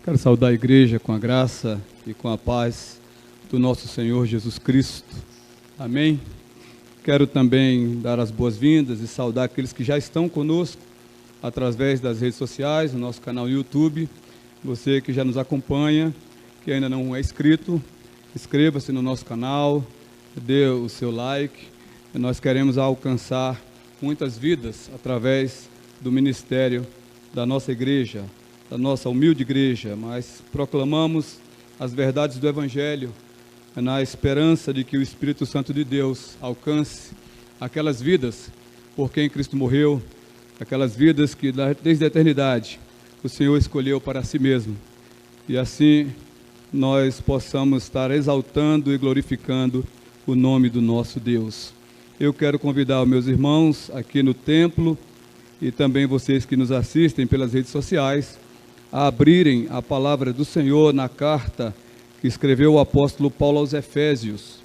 Quero saudar a igreja com a graça e com a paz do nosso Senhor Jesus Cristo. Amém? Quero também dar as boas-vindas e saudar aqueles que já estão conosco através das redes sociais, no nosso canal YouTube. Você que já nos acompanha, que ainda não é inscrito, inscreva-se no nosso canal, dê o seu like. Nós queremos alcançar muitas vidas através do ministério da nossa igreja, da nossa humilde igreja, mas proclamamos as verdades do Evangelho na esperança de que o Espírito Santo de Deus alcance aquelas vidas por quem Cristo morreu, aquelas vidas que desde a eternidade o Senhor escolheu para si mesmo, e assim nós possamos estar exaltando e glorificando o nome do nosso Deus. Eu quero convidar os meus irmãos aqui no templo e também vocês que nos assistem pelas redes sociais a abrirem a palavra do Senhor na carta que escreveu o apóstolo Paulo aos Efésios,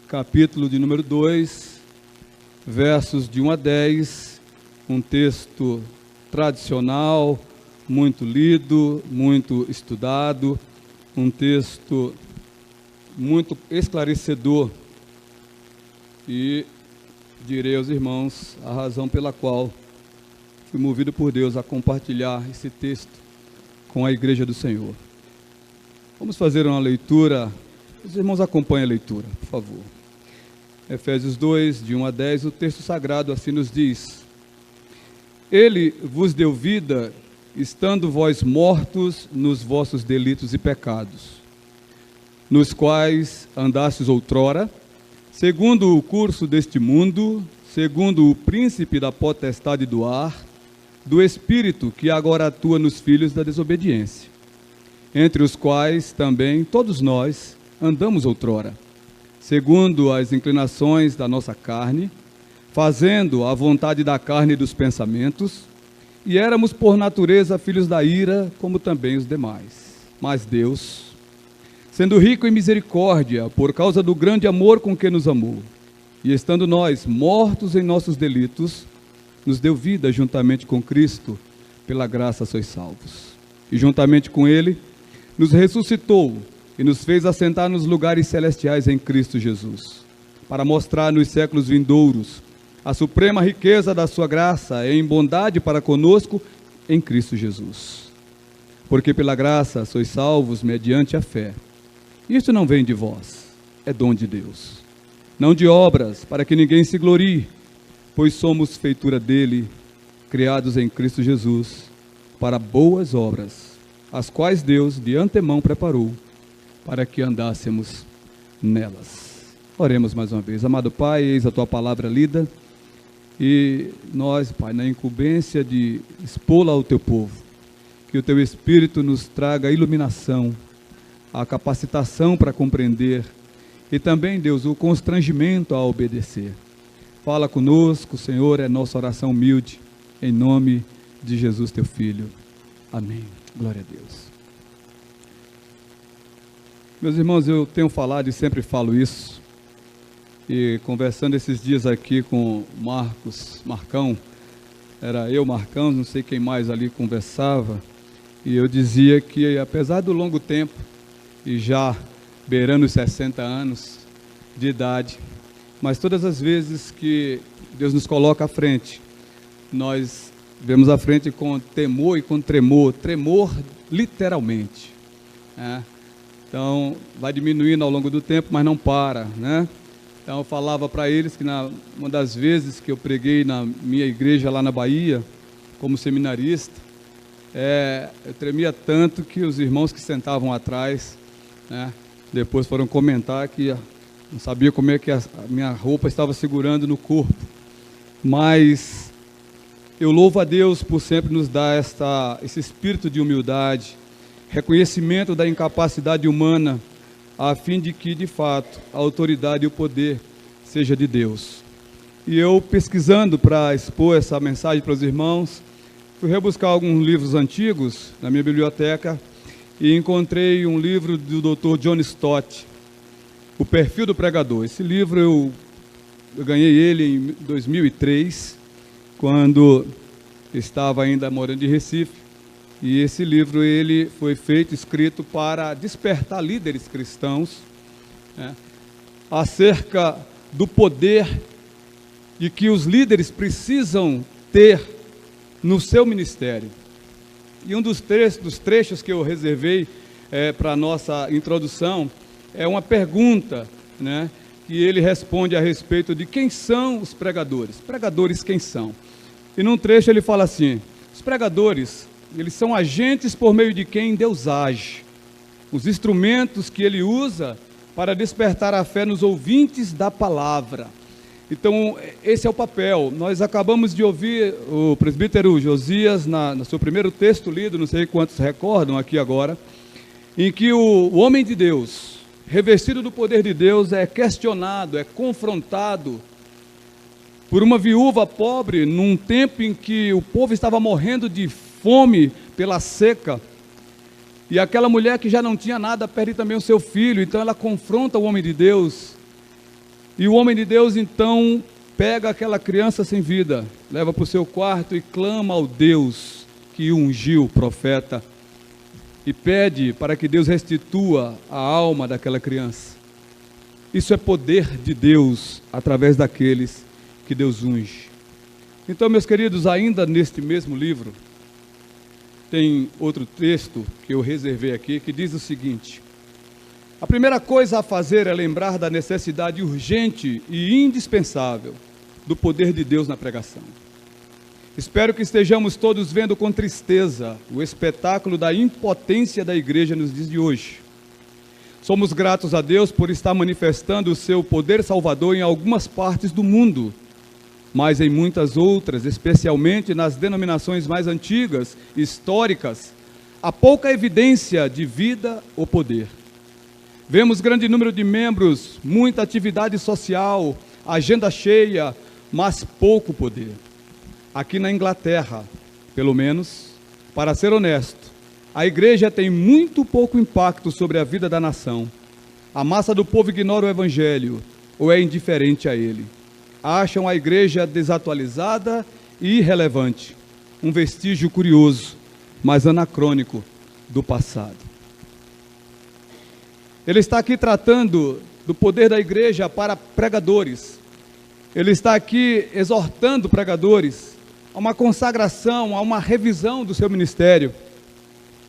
capítulo de número 2, versos de 1 a 10, um texto tradicional, muito lido, muito estudado, um texto muito esclarecedor, e direi aos irmãos a razão pela qual fui movido por Deus a compartilhar esse texto com a igreja do Senhor. Vamos fazer uma leitura. Os irmãos acompanhem a leitura, por favor. Efésios 2, de 1 a 10, o texto sagrado assim nos diz: Ele vos deu vida, estando vós mortos nos vossos delitos e pecados, nos quais andastes outrora, segundo o curso deste mundo, segundo o príncipe da potestade do ar, do Espírito que agora atua nos filhos da desobediência, entre os quais também todos nós andamos outrora, segundo as inclinações da nossa carne, fazendo a vontade da carne e dos pensamentos, e éramos por natureza filhos da ira, como também os demais. Mas Deus, sendo rico em misericórdia, por causa do grande amor com que nos amou, e estando nós mortos em nossos delitos, nos deu vida juntamente com Cristo, pela graça sois salvos. E juntamente com Ele, nos ressuscitou e nos fez assentar nos lugares celestiais em Cristo Jesus, para mostrar nos séculos vindouros a suprema riqueza da sua graça em bondade para conosco em Cristo Jesus. Porque pela graça sois salvos mediante a fé. Isto não vem de vós, é dom de Deus. Não de obras, para que ninguém se glorie, pois somos feitura dele, criados em Cristo Jesus, para boas obras, as quais Deus de antemão preparou, para que andássemos nelas. Oremos mais uma vez. Amado Pai, eis a Tua palavra lida, e nós, Pai, na incumbência de expô-la ao Teu povo, que o Teu Espírito nos traga a iluminação, a capacitação para compreender, e também, Deus, o constrangimento a obedecer. Fala conosco, Senhor, é nossa oração humilde, em nome de Jesus, Teu Filho. Amém. Glória a Deus. Meus irmãos, eu tenho falado e sempre falo isso, e conversando esses dias aqui com Marcão, era eu, Marcão, não sei quem mais ali conversava, e eu dizia que apesar do longo tempo, e já beirando os 60 anos de idade, mas todas as vezes que Deus nos coloca à frente, nós vemos à frente com temor e com tremor literalmente, né? Então, vai diminuindo ao longo do tempo, mas não para, né? Então, eu falava para eles que uma das vezes que eu preguei na minha igreja lá na Bahia, como seminarista, eu tremia tanto que os irmãos que sentavam atrás, né, depois foram comentar que não sabia como é que a minha roupa estava segurando no corpo. Mas eu louvo a Deus por sempre nos dar esse espírito de humildade, reconhecimento da incapacidade humana, a fim de que, de fato, a autoridade e o poder seja de Deus. E eu, pesquisando para expor essa mensagem para os irmãos, fui rebuscar alguns livros antigos na minha biblioteca e encontrei um livro do Dr. John Stott, O Perfil do Pregador. Esse livro eu ganhei ele em 2003, quando estava ainda morando em Recife, E esse livro ele foi escrito para despertar líderes cristãos, né, acerca do poder e que os líderes precisam ter no seu ministério. E um dos trechos que eu reservei para a nossa introdução é uma pergunta, né, que ele responde a respeito de quem são os pregadores. Pregadores quem são? E num trecho ele fala assim: os pregadores, eles são agentes por meio de quem Deus age, os instrumentos que ele usa para despertar a fé nos ouvintes da palavra. Então, esse é o papel. Nós acabamos de ouvir o presbítero Josias, no seu primeiro texto lido, não sei quantos recordam aqui agora, em que o homem de Deus, revestido do poder de Deus, é questionado, é confrontado por uma viúva pobre, num tempo em que o povo estava morrendo de fome pela seca, e aquela mulher que já não tinha nada perde também o seu filho. Então ela confronta o homem de Deus, e o homem de Deus então pega aquela criança sem vida, leva para o seu quarto e clama ao Deus que ungiu o profeta, e pede para que Deus restitua a alma daquela criança. Isso é poder de Deus através daqueles que Deus unge. Então, meus queridos, ainda neste mesmo livro, tem outro texto que eu reservei aqui, que diz o seguinte: a primeira coisa a fazer é lembrar da necessidade urgente e indispensável do poder de Deus na pregação. Espero que estejamos todos vendo com tristeza o espetáculo da impotência da igreja nos dias de hoje. Somos gratos a Deus por estar manifestando o seu poder salvador em algumas partes do mundo, mas em muitas outras, especialmente nas denominações mais antigas, históricas, há pouca evidência de vida ou poder. Vemos grande número de membros, muita atividade social, agenda cheia, mas pouco poder. Aqui na Inglaterra, pelo menos, para ser honesto, a igreja tem muito pouco impacto sobre a vida da nação. A massa do povo ignora o evangelho ou é indiferente a ele. Acham a igreja desatualizada e irrelevante, um vestígio curioso, mas anacrônico do passado. Ele está aqui tratando do poder da igreja para pregadores. Ele está aqui exortando pregadores a uma consagração, a uma revisão do seu ministério.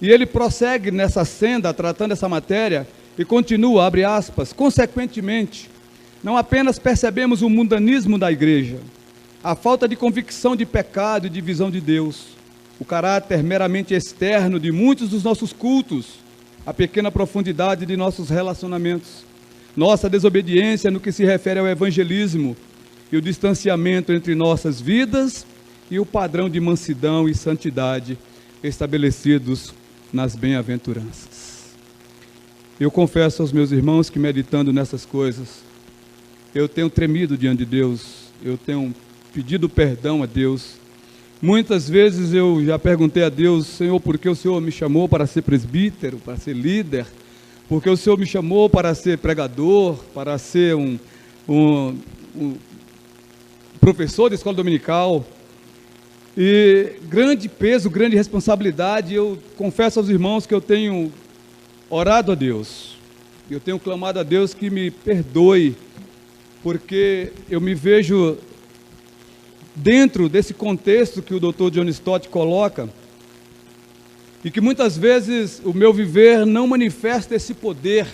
E ele prossegue nessa senda, tratando essa matéria, e continua, abre aspas, consequentemente, não apenas percebemos o mundanismo da igreja, a falta de convicção de pecado e de visão de Deus, o caráter meramente externo de muitos dos nossos cultos, a pequena profundidade de nossos relacionamentos, nossa desobediência no que se refere ao evangelismo e o distanciamento entre nossas vidas e o padrão de mansidão e santidade estabelecidos nas bem-aventuranças. Eu confesso aos meus irmãos que, meditando nessas coisas, eu tenho tremido diante de Deus, eu tenho pedido perdão a Deus. Muitas vezes eu já perguntei a Deus: Senhor, por que o Senhor me chamou para ser presbítero, para ser líder? Por que o Senhor me chamou para ser pregador, para ser um professor de escola dominical? E grande peso, grande responsabilidade. Eu confesso aos irmãos que eu tenho orado a Deus, eu tenho clamado a Deus que me perdoe, porque eu me vejo dentro desse contexto que o Dr. John Stott coloca, e que muitas vezes o meu viver não manifesta esse poder.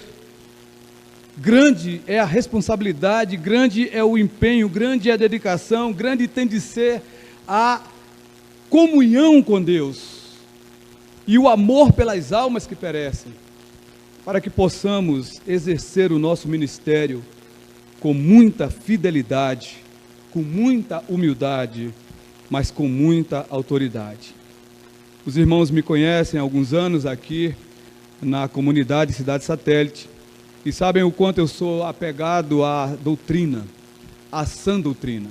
Grande é a responsabilidade, grande é o empenho, grande é a dedicação, grande tem de ser a comunhão com Deus e o amor pelas almas que perecem, para que possamos exercer o nosso ministério com muita fidelidade, com muita humildade, mas com muita autoridade. Os irmãos me conhecem há alguns anos aqui na comunidade Cidade Satélite e sabem o quanto eu sou apegado à doutrina, à sã doutrina.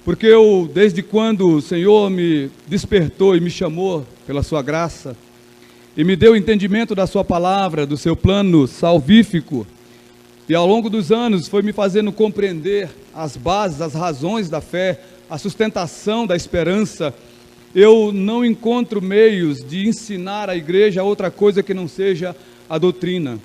Porque eu, desde quando o Senhor me despertou e me chamou pela sua graça e me deu o entendimento da sua palavra, do seu plano salvífico, e ao longo dos anos foi me fazendo compreender as bases, as razões da fé, a sustentação da esperança, eu não encontro meios de ensinar à igreja outra coisa que não seja a doutrina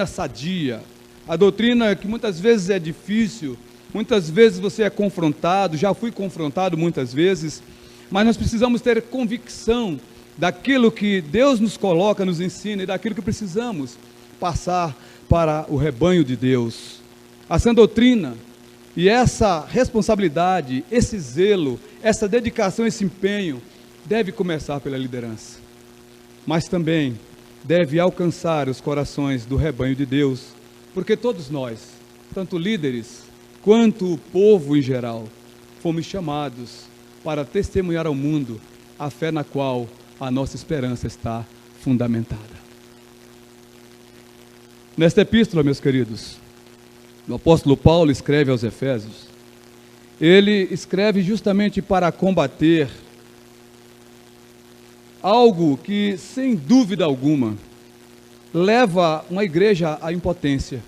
sadia, a doutrina que muitas vezes é difícil, muitas vezes você é confrontado, já fui confrontado muitas vezes, mas nós precisamos ter convicção daquilo que Deus nos coloca, nos ensina, e daquilo que precisamos passar para o rebanho de Deus. A sã doutrina e essa responsabilidade, esse zelo, essa dedicação, esse empenho, deve começar pela liderança, mas também deve alcançar os corações do rebanho de Deus, porque todos nós, tanto líderes quanto o povo em geral, fomos chamados para testemunhar ao mundo a fé na qual a nossa esperança está fundamentada. Nesta epístola, meus queridos, o apóstolo Paulo escreve aos Efésios. Ele escreve justamente para combater algo que, sem dúvida alguma, leva uma igreja à impotência,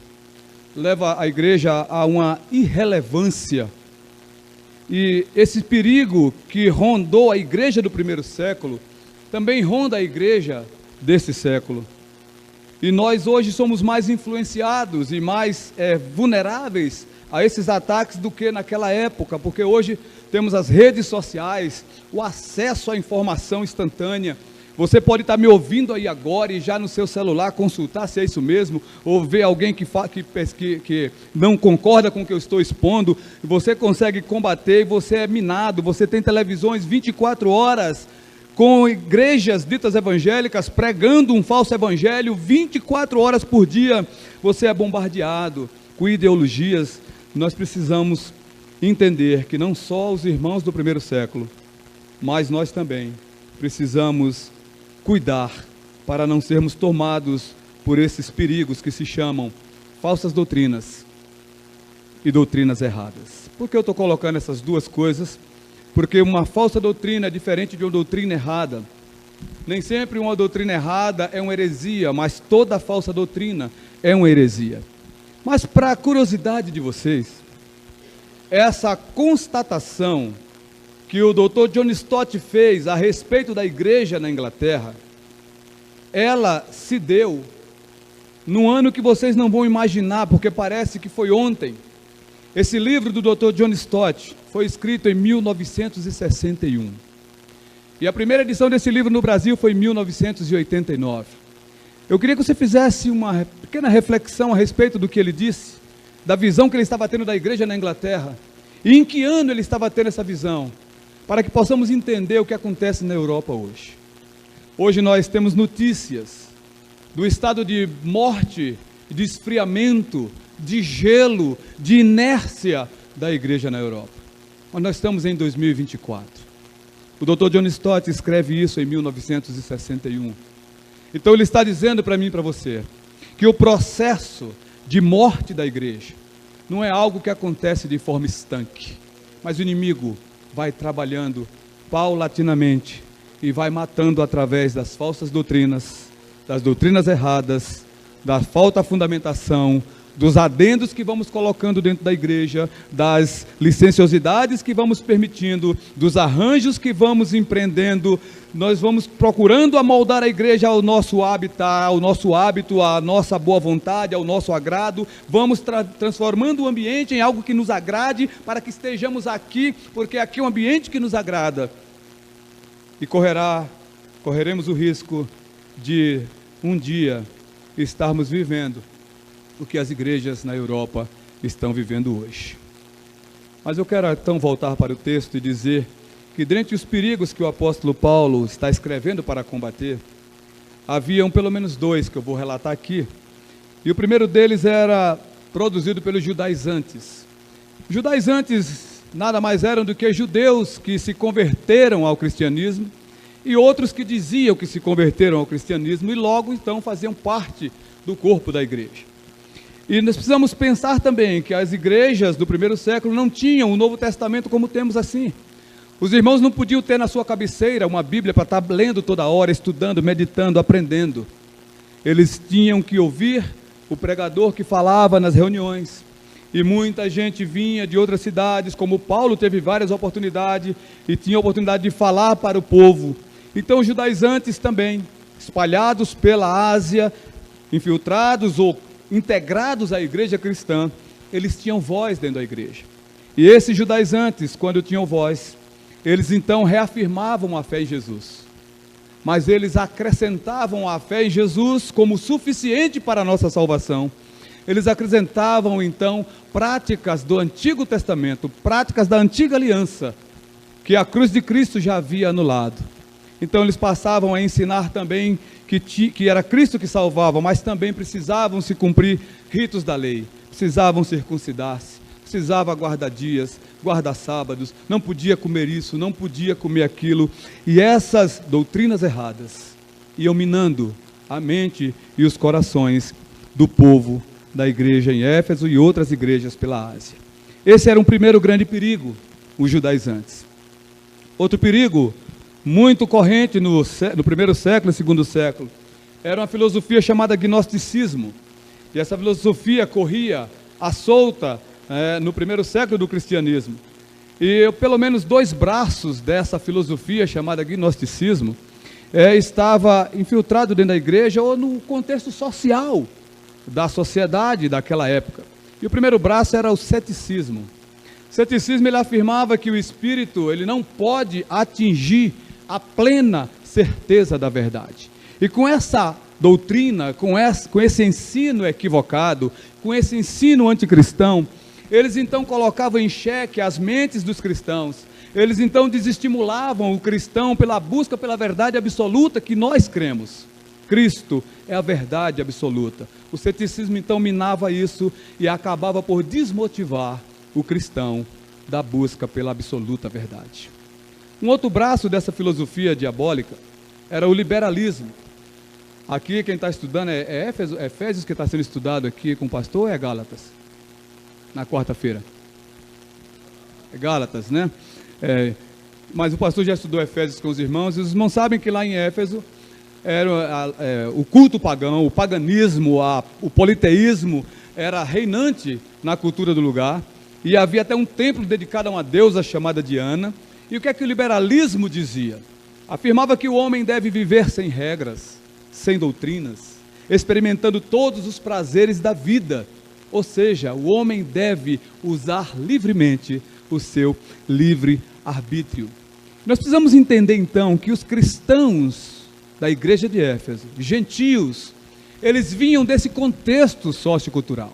leva a igreja a uma irrelevância. E esse perigo que rondou a igreja do primeiro século, também ronda a igreja desse século. E nós hoje somos mais influenciados e mais vulneráveis a esses ataques do que naquela época, porque hoje temos as redes sociais, o acesso à informação instantânea. Você pode estar me ouvindo aí agora e já no seu celular consultar se é isso mesmo, ou ver alguém que não concorda com o que eu estou expondo, e você consegue combater, e você é minado. Você tem televisões 24 horas, com igrejas ditas evangélicas pregando um falso evangelho 24 horas por dia. Você é bombardeado com ideologias. Nós precisamos entender que não só os irmãos do primeiro século, mas nós também precisamos cuidar para não sermos tomados por esses perigos que se chamam falsas doutrinas e doutrinas erradas. Por que eu estou colocando essas duas coisas? Porque uma falsa doutrina é diferente de uma doutrina errada. Nem sempre uma doutrina errada é uma heresia, mas toda falsa doutrina é uma heresia. Mas para a curiosidade de vocês, essa constatação que o Dr. John Stott fez a respeito da igreja na Inglaterra, ela se deu num ano que vocês não vão imaginar, porque parece que foi ontem. Esse livro do Dr. John Stott foi escrito em 1961. E a primeira edição desse livro no Brasil foi em 1989. Eu queria que você fizesse uma pequena reflexão a respeito do que ele disse, da visão que ele estava tendo da igreja na Inglaterra, e em que ano ele estava tendo essa visão, para que possamos entender o que acontece na Europa hoje. Hoje nós temos notícias do estado de morte, de esfriamento, de gelo, de inércia da igreja na Europa. Mas nós estamos em 2024. O Dr. John Stott escreve isso em 1961. Então ele está dizendo para mim e para você que o processo de morte da igreja não é algo que acontece de forma estanque, mas o inimigo vai trabalhando paulatinamente e vai matando através das falsas doutrinas, das doutrinas erradas, da falta de fundamentação, dos adendos que vamos colocando dentro da igreja, das licenciosidades que vamos permitindo, dos arranjos que vamos empreendendo. Nós vamos procurando amoldar a igreja ao nosso habitat, ao nosso hábito, à nossa boa vontade, ao nosso agrado. Vamos transformando o ambiente em algo que nos agrade, para que estejamos aqui, porque aqui é um ambiente que nos agrada. E correremos o risco de um dia estarmos vivendo o que as igrejas na Europa estão vivendo hoje. Mas eu quero então voltar para o texto e dizer que dentre os perigos que o apóstolo Paulo está escrevendo para combater, haviam pelo menos dois que eu vou relatar aqui. E o primeiro deles era produzido pelos judaizantes. Judaizantes nada mais eram do que judeus que se converteram ao cristianismo, e outros que diziam que se converteram ao cristianismo e logo então faziam parte do corpo da igreja. E nós precisamos pensar também que as igrejas do primeiro século não tinham o Novo Testamento como temos assim. Os irmãos não podiam ter na sua cabeceira uma Bíblia para estar lendo toda hora, estudando, meditando, aprendendo. Eles tinham que ouvir o pregador que falava nas reuniões. e muita gente vinha de outras cidades, como Paulo teve várias oportunidades e tinha a oportunidade de falar para o povo. Então os judaizantes também, espalhados pela Ásia, infiltrados ou integrados à igreja cristã, eles tinham voz dentro da igreja. E esses judaizantes, quando tinham voz, eles então reafirmavam a fé em Jesus. Mas eles acrescentavam a fé em Jesus como suficiente para a nossa salvação. Eles acrescentavam então práticas do Antigo Testamento, práticas da Antiga Aliança, que a cruz de Cristo já havia anulado. Então eles passavam a ensinar também que era Cristo que salvava, mas também precisavam se cumprir ritos da lei, precisavam circuncidar-se, precisava guardar dias, guardar sábados, não podia comer isso, não podia comer aquilo. E essas doutrinas erradas iam minando a mente e os corações do povo da igreja em Éfeso e outras igrejas pela Ásia. Esse era um primeiro grande perigo, os judaizantes. Outro perigo muito corrente no primeiro século e segundo século era uma filosofia chamada gnosticismo. E essa filosofia corria à solta no primeiro século do cristianismo. E pelo menos dois braços dessa filosofia chamada gnosticismo estava infiltrado dentro da igreja ou no contexto social da sociedade daquela época. E o primeiro braço era o ceticismo. O ceticismo, ele afirmava que o espírito ele não pode atingir a plena certeza da verdade. E com essa doutrina, com esse ensino equivocado, com esse ensino anticristão, eles então colocavam em xeque as mentes dos cristãos. Eles então desestimulavam o cristão pela busca pela verdade absoluta que nós cremos. Cristo é a verdade absoluta. O ceticismo então minava isso e acabava por desmotivar o cristão da busca pela absoluta verdade. Um outro braço dessa filosofia diabólica era o liberalismo. Aqui quem está estudando é Efésios que está sendo estudado aqui com o pastor ou é Gálatas? Na quarta-feira. É Gálatas, né? Mas o pastor já estudou Efésios com os irmãos, e os irmãos sabem que lá em Éfeso era o culto pagão, o paganismo, o politeísmo era reinante na cultura do lugar, e havia até um templo dedicado a uma deusa chamada Diana. E o que é que o liberalismo dizia? Afirmava que o homem deve viver sem regras, sem doutrinas, experimentando todos os prazeres da vida. Ou seja, o homem deve usar livremente o seu livre-arbítrio. Nós precisamos entender então que os cristãos da igreja de Éfeso, gentios, eles vinham desse contexto sociocultural.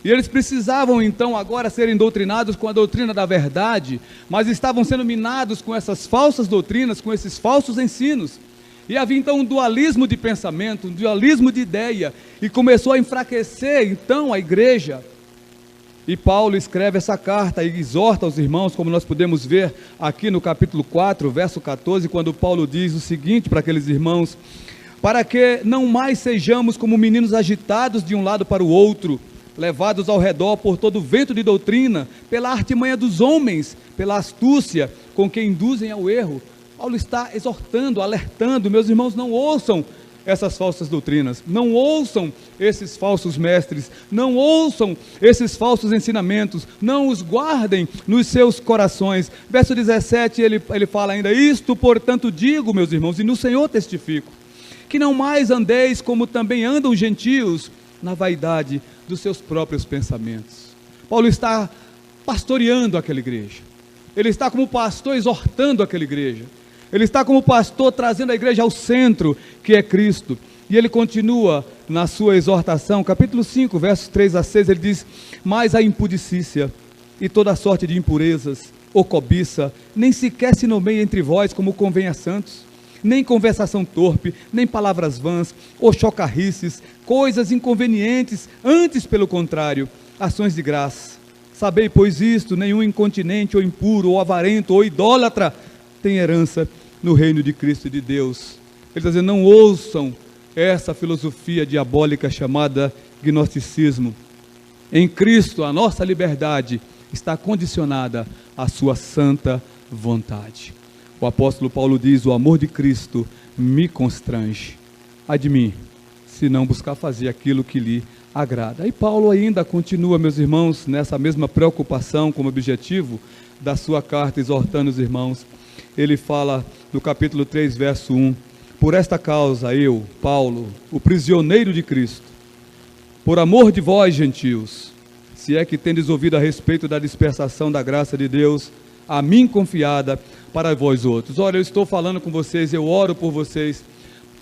E eles precisavam então agora serem doutrinados com a doutrina da verdade, mas estavam sendo minados com essas falsas doutrinas, com esses falsos ensinos. E havia então um dualismo de pensamento, um dualismo de ideia, e começou a enfraquecer então a igreja. E Paulo escreve essa carta e exorta os irmãos, como nós podemos ver aqui no capítulo 4, verso 14, quando Paulo diz o seguinte para aqueles irmãos: para que não mais sejamos como meninos agitados de um lado para o outro, levados ao redor por todo o vento de doutrina, pela artimanha dos homens, pela astúcia com que induzem ao erro. Paulo está exortando, alertando: meus irmãos, não ouçam essas falsas doutrinas, não ouçam esses falsos mestres, não ouçam esses falsos ensinamentos, não os guardem nos seus corações. Verso 17, ele fala ainda: isto, portanto, digo, meus irmãos, e no Senhor testifico, que não mais andeis como também andam os gentios, na vaidade dos seus próprios pensamentos. Paulo está pastoreando aquela igreja, ele está como pastor exortando aquela igreja, ele está como pastor trazendo a igreja ao centro, que é Cristo. E ele continua na sua exortação, capítulo 5, versos 3 a 6, ele diz: mas a impudicícia e toda sorte de impurezas, ou cobiça, nem sequer se nomeia entre vós como convém a santos, nem conversação torpe, nem palavras vãs, ou chocarrices, coisas inconvenientes, antes pelo contrário, ações de graça. Sabei, pois, isto: nenhum incontinente, ou impuro, ou avarento, ou idólatra tem herança no reino de Cristo e de Deus. Ele está dizendo: não ouçam essa filosofia diabólica chamada gnosticismo. Em Cristo a nossa liberdade está condicionada à sua santa vontade. O apóstolo Paulo diz: o amor de Cristo me constrange. Ai de mim, se não buscar fazer aquilo que lhe agrada. E Paulo ainda continua, meus irmãos, nessa mesma preocupação como objetivo da sua carta, exortando os irmãos. Ele fala no capítulo 3, verso 1, por esta causa eu, Paulo, o prisioneiro de Cristo, por amor de vós, gentios, se é que tendes ouvido a respeito da dispersação da graça de Deus, a mim confiada para vós outros. Olha, eu estou falando com vocês, eu oro por vocês,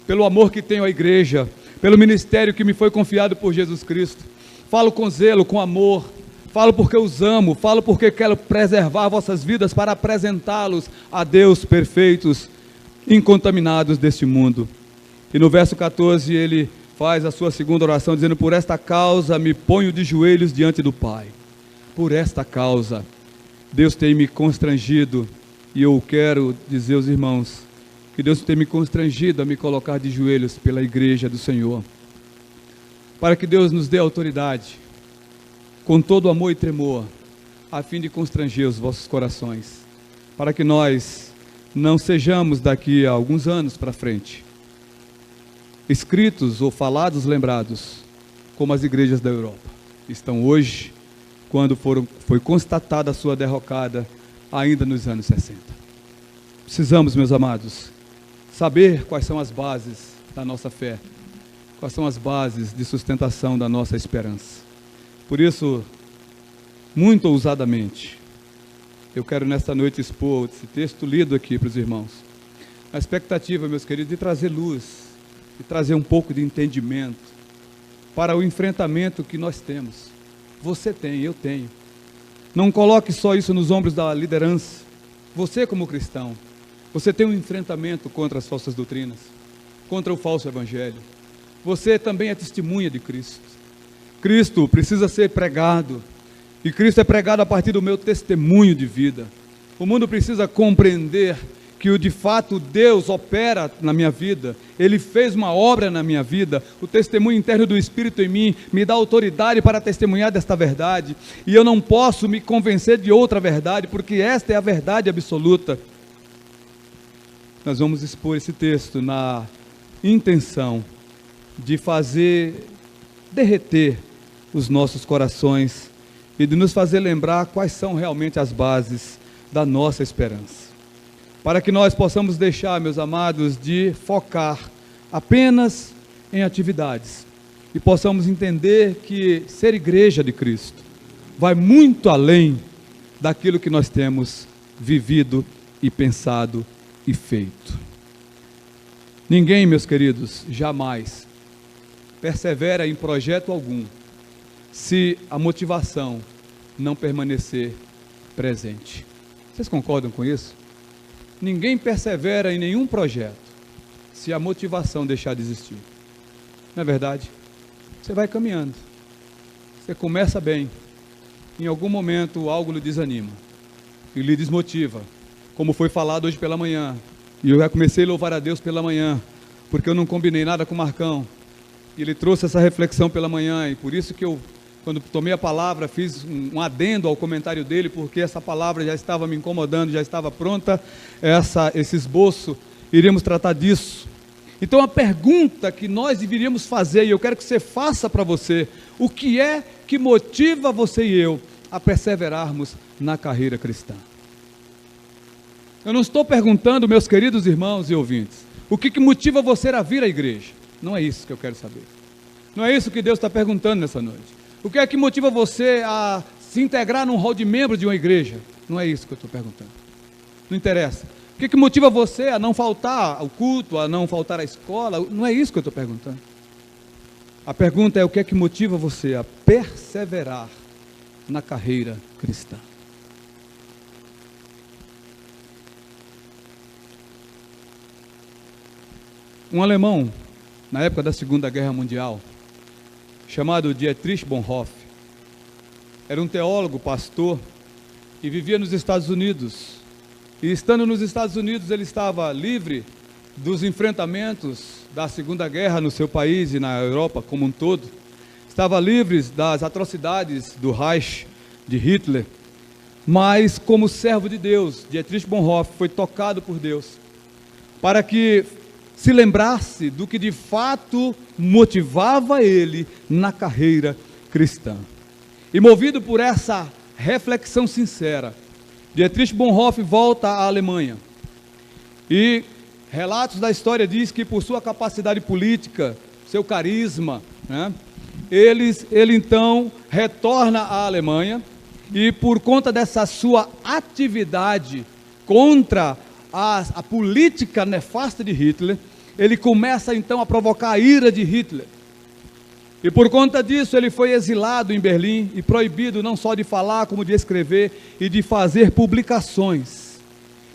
pelo amor que tenho à igreja, pelo ministério que me foi confiado por Jesus Cristo. Falo com zelo, com amor, falo porque os amo, falo porque quero preservar vossas vidas para apresentá-los a Deus perfeitos, incontaminados deste mundo. E no verso 14 ele faz a sua segunda oração, dizendo, por esta causa me ponho de joelhos diante do Pai. Por esta causa, Deus tem me constrangido, e eu quero dizer aos irmãos, que Deus tem me constrangido a me colocar de joelhos pela igreja do Senhor, para que Deus nos dê autoridade, com todo amor e tremor, a fim de constranger os vossos corações, para que nós não sejamos daqui a alguns anos para frente, escritos ou falados, lembrados, como as igrejas da Europa estão hoje, quando foi constatada a sua derrocada, ainda nos anos 60. Precisamos, meus amados, saber quais são as bases da nossa fé, quais são as bases de sustentação da nossa esperança. Por isso, muito ousadamente, eu quero nesta noite expor esse texto lido aqui para os irmãos, a expectativa, meus queridos, de trazer luz, de trazer um pouco de entendimento para o enfrentamento que nós temos. Você tem, eu tenho. Não coloque só isso nos ombros da liderança. Você como cristão, você tem um enfrentamento contra as falsas doutrinas, contra o falso evangelho. Você também é testemunha de Cristo. Cristo precisa ser pregado, e Cristo é pregado a partir do meu testemunho de vida. O mundo precisa compreender que de fato Deus opera na minha vida, Ele fez uma obra na minha vida, o testemunho interno do Espírito em mim me dá autoridade para testemunhar desta verdade, e eu não posso me convencer de outra verdade, porque esta é a verdade absoluta. Nós vamos expor esse texto na intenção de fazer derreter os nossos corações e de nos fazer lembrar quais são realmente as bases da nossa esperança. Para que nós possamos deixar, meus amados, de focar apenas em atividades e possamos entender que ser igreja de Cristo vai muito além daquilo que nós temos vivido e pensado e feito. Ninguém, meus queridos, jamais persevera em projeto algum se a motivação não permanecer presente. Vocês concordam com isso? Ninguém persevera em nenhum projeto se a motivação deixar de existir. Não é verdade? Você vai caminhando, você começa bem, em algum momento algo lhe desanima e lhe desmotiva, como foi falado hoje pela manhã, e eu já comecei a louvar a Deus pela manhã, porque eu não combinei nada com o Marcão, e ele trouxe essa reflexão pela manhã, e por isso que eu, quando tomei a palavra, fiz um adendo ao comentário dele, porque essa palavra já estava me incomodando, já estava pronta, esse esboço, iríamos tratar disso. Então a pergunta que nós deveríamos fazer, e eu quero que você faça para você, o que é que motiva você e eu a perseverarmos na carreira cristã? Eu não estou perguntando, meus queridos irmãos e ouvintes, o que motiva você a vir à igreja? Não é isso que eu quero saber. Não é isso que Deus está perguntando nessa noite. O que é que motiva você a se integrar num hall de membros de uma igreja? Não é isso que eu estou perguntando. Não interessa. O que é que motiva você a não faltar ao culto, a não faltar à escola? Não é isso que eu estou perguntando. A pergunta é o que é que motiva você a perseverar na carreira cristã. Um alemão, na época da Segunda Guerra Mundial, chamado Dietrich Bonhoeffer, era um teólogo, pastor, e vivia nos Estados Unidos. E estando nos Estados Unidos, ele estava livre dos enfrentamentos da Segunda Guerra no seu país e na Europa como um todo. Estava livre das atrocidades do Reich, de Hitler. Mas como servo de Deus, Dietrich Bonhoeffer foi tocado por Deus para que se lembrasse do que de fato motivava ele na carreira cristã. E movido por essa reflexão sincera, Dietrich Bonhoeffer volta à Alemanha. E relatos da história diz que por sua capacidade política, seu carisma, né, ele então retorna à Alemanha e por conta dessa sua atividade contra a política nefasta de Hitler, ele começa então a provocar a ira de Hitler. E por conta disso ele foi exilado em Berlim e proibido não só de falar, como de escrever e de fazer publicações.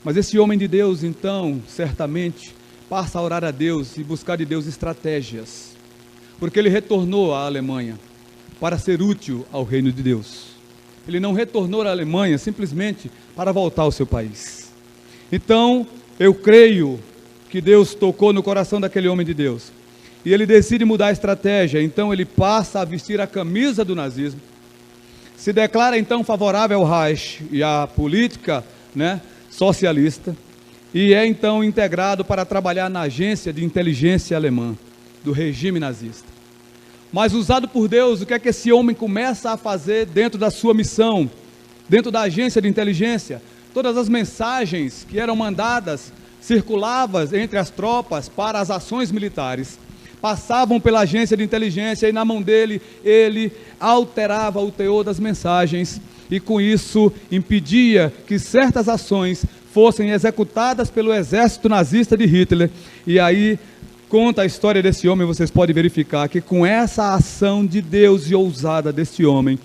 Mas esse homem de Deus então, certamente, passa a orar a Deus e buscar de Deus estratégias. Porque ele retornou à Alemanha para ser útil ao reino de Deus. Ele não retornou à Alemanha simplesmente para voltar ao seu país. Então, eu creio que Deus tocou no coração daquele homem de Deus. E ele decide mudar a estratégia. Então, ele passa a vestir a camisa do nazismo. Se declara então favorável ao Reich e à política, né, socialista. E é então integrado para trabalhar na agência de inteligência alemã do regime nazista. Mas usado por Deus, o que é que esse homem começa a fazer dentro da sua missão, dentro da agência de inteligência? Todas as mensagens que eram mandadas, circulavam entre as tropas para as ações militares, passavam pela agência de inteligência e na mão dele, ele alterava o teor das mensagens e com isso impedia que certas ações fossem executadas pelo exército nazista de Hitler. E aí conta a história desse homem, vocês podem verificar que com essa ação de Deus e ousada desse homem,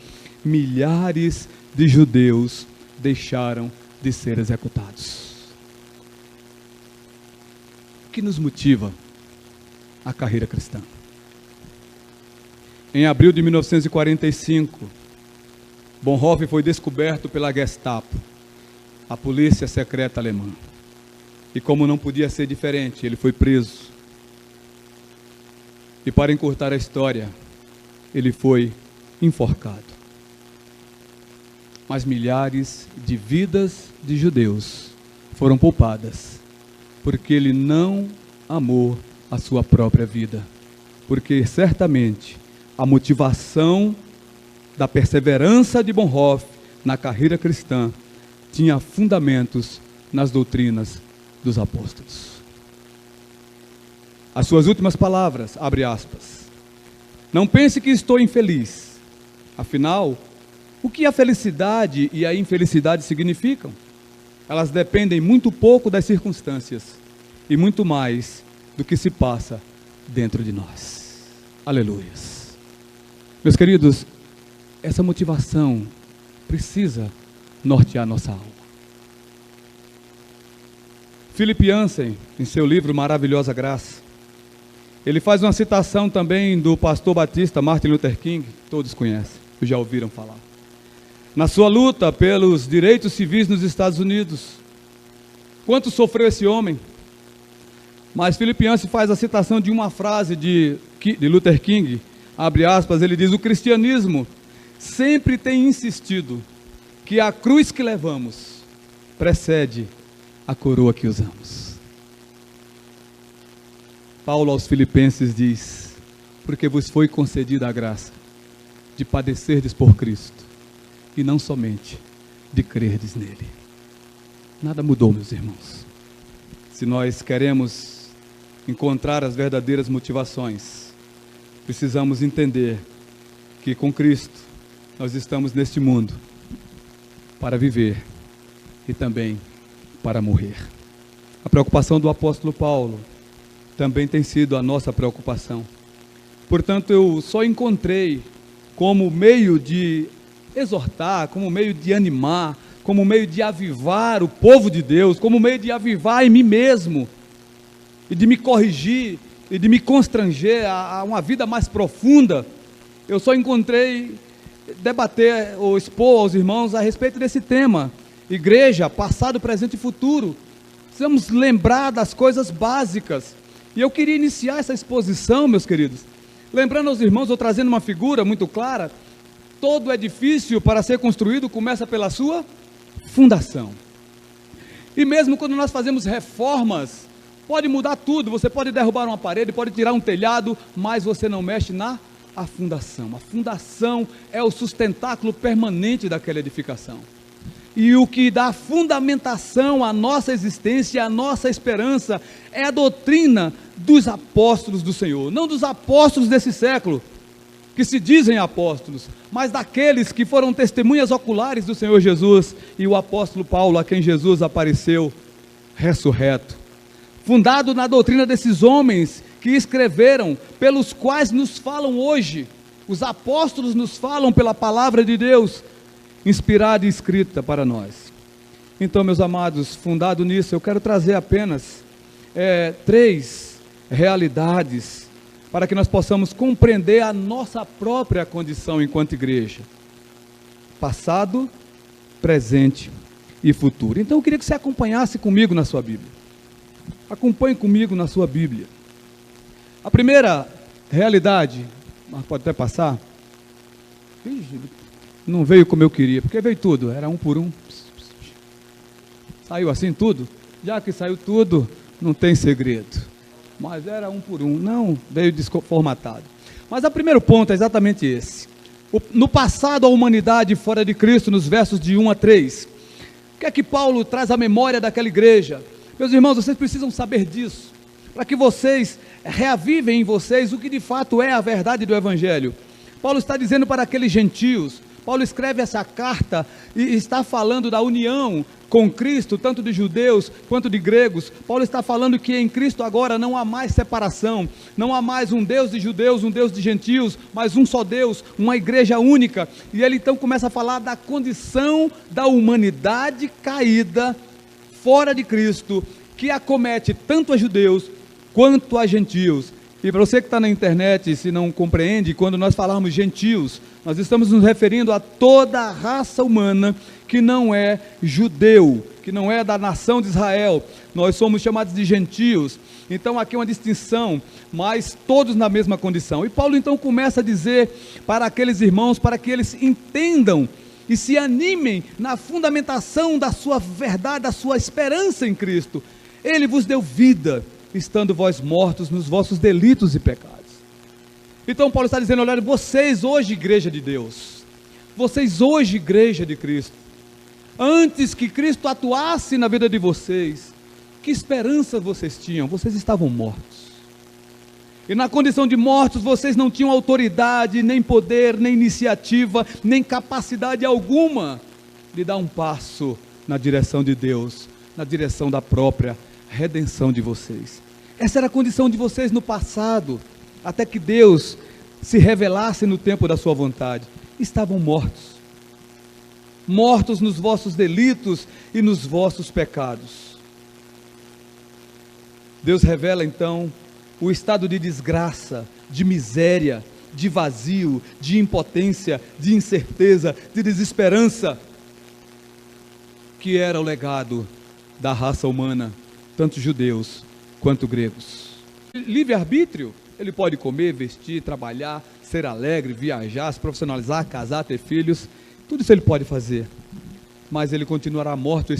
milhares de judeus deixaram de ser executados. O que nos motiva a carreira cristã? Em abril de 1945, Bonhoeffer foi descoberto pela Gestapo, a polícia secreta alemã. E como não podia ser diferente, ele foi preso. E para encurtar a história, ele foi enforcado. Mas milhares de vidas de judeus foram poupadas, porque ele não amou a sua própria vida. Porque certamente a motivação da perseverança de Bonhoeffer na carreira cristã tinha fundamentos nas doutrinas dos apóstolos. As suas últimas palavras, abre aspas, não pense que estou infeliz, afinal, o que a felicidade e a infelicidade significam? Elas dependem muito pouco das circunstâncias e muito mais do que se passa dentro de nós. Aleluias. Meus queridos, essa motivação precisa nortear nossa alma. Philip Yancey, em seu livro Maravilhosa Graça, ele faz uma citação também do pastor batista Martin Luther King, todos conhecem, já ouviram falar. Na sua luta pelos direitos civis nos Estados Unidos, quanto sofreu esse homem? Mas Philip Yancey faz a citação de uma frase de Luther King, abre aspas, ele diz, o cristianismo sempre tem insistido que a cruz que levamos precede a coroa que usamos. Paulo aos Filipenses diz, porque vos foi concedida a graça de padecerdes por Cristo, e não somente de crerdes nele. Nada mudou, meus irmãos. Se nós queremos encontrar as verdadeiras motivações, precisamos entender que com Cristo nós estamos neste mundo para viver e também para morrer. A preocupação do apóstolo Paulo também tem sido a nossa preocupação. Portanto, eu só encontrei como meio de exortar, como meio de animar, como meio de avivar o povo de Deus, como meio de avivar em mim mesmo, e de me corrigir, e de me constranger a uma vida mais profunda, eu só encontrei debater ou expor aos irmãos a respeito desse tema. Igreja, passado, presente e futuro. Precisamos lembrar das coisas básicas. E eu queria iniciar essa exposição, meus queridos, lembrando aos irmãos, ou trazendo uma figura muito clara, todo edifício para ser construído começa pela sua fundação. E mesmo quando nós fazemos reformas pode mudar tudo, você pode derrubar uma parede, pode tirar um telhado, mas você não mexe na fundação. A fundação é o sustentáculo permanente daquela edificação. E o que dá fundamentação à nossa existência, à nossa esperança, é a doutrina dos apóstolos do Senhor. Não dos apóstolos desse século, que se dizem apóstolos, mas daqueles que foram testemunhas oculares do Senhor Jesus, e o apóstolo Paulo, a quem Jesus apareceu ressurreto. Fundado na doutrina desses homens que escreveram, pelos quais nos falam hoje. Os apóstolos nos falam pela palavra de Deus, inspirada e escrita para nós. Então, meus amados, fundado nisso, eu quero trazer apenas 3 realidades para que nós possamos compreender a nossa própria condição enquanto igreja: passado, presente e futuro. Então eu queria que você acompanhasse comigo na sua Bíblia. Acompanhe comigo na sua Bíblia. A primeira realidade, mas pode até passar. Não veio como eu queria, porque veio tudo, era um por um. Saiu assim tudo? Já que saiu tudo, não tem segredo. Mas era um por um, não veio desformatado. Mas o primeiro ponto é exatamente esse. No passado, a humanidade fora de Cristo, nos versos de 1 a 3. O que é que Paulo traz à memória daquela igreja? Meus irmãos, vocês precisam saber disso, para que vocês reavivem em vocês o que de fato é a verdade do Evangelho. Paulo está dizendo para aqueles gentios, Paulo escreve essa carta e está falando da união com Cristo, tanto de judeus quanto de gregos. Paulo está falando que em Cristo agora não há mais separação, não há mais um Deus de judeus, um Deus de gentios, mas um só Deus, uma igreja única. E ele então começa a falar da condição da humanidade caída, fora de Cristo, que acomete tanto a judeus quanto a gentios. E para você que está na internet, se não compreende, quando nós falarmos gentios, nós estamos nos referindo a toda a raça humana que não é judeu, que não é da nação de Israel. Nós somos chamados de gentios. Então aqui é uma distinção, mas todos na mesma condição. E Paulo então começa a dizer para aqueles irmãos, para que eles entendam e se animem na fundamentação da sua verdade, da sua esperança em Cristo. Ele vos deu vida, estando vós mortos nos vossos delitos e pecados. Então Paulo está dizendo, olha, vocês hoje igreja de Deus, vocês hoje igreja de Cristo, antes que Cristo atuasse na vida de vocês, que esperança vocês tinham? Vocês estavam mortos. E na condição de mortos, vocês não tinham autoridade, nem poder, nem iniciativa, nem capacidade alguma de dar um passo na direção de Deus, na direção da própria redenção de vocês. Essa era a condição de vocês no passado, até que Deus se revelasse no tempo da sua vontade. Estavam mortos. Mortos nos vossos delitos e nos vossos pecados. Deus revela então o estado de desgraça, de miséria, de vazio, de impotência, de incerteza, de desesperança, que era o legado da raça humana, tanto judeus quanto gregos. Livre-arbítrio, ele pode comer, vestir, trabalhar, ser alegre, viajar, se profissionalizar, casar, ter filhos, tudo isso ele pode fazer, mas ele continuará morto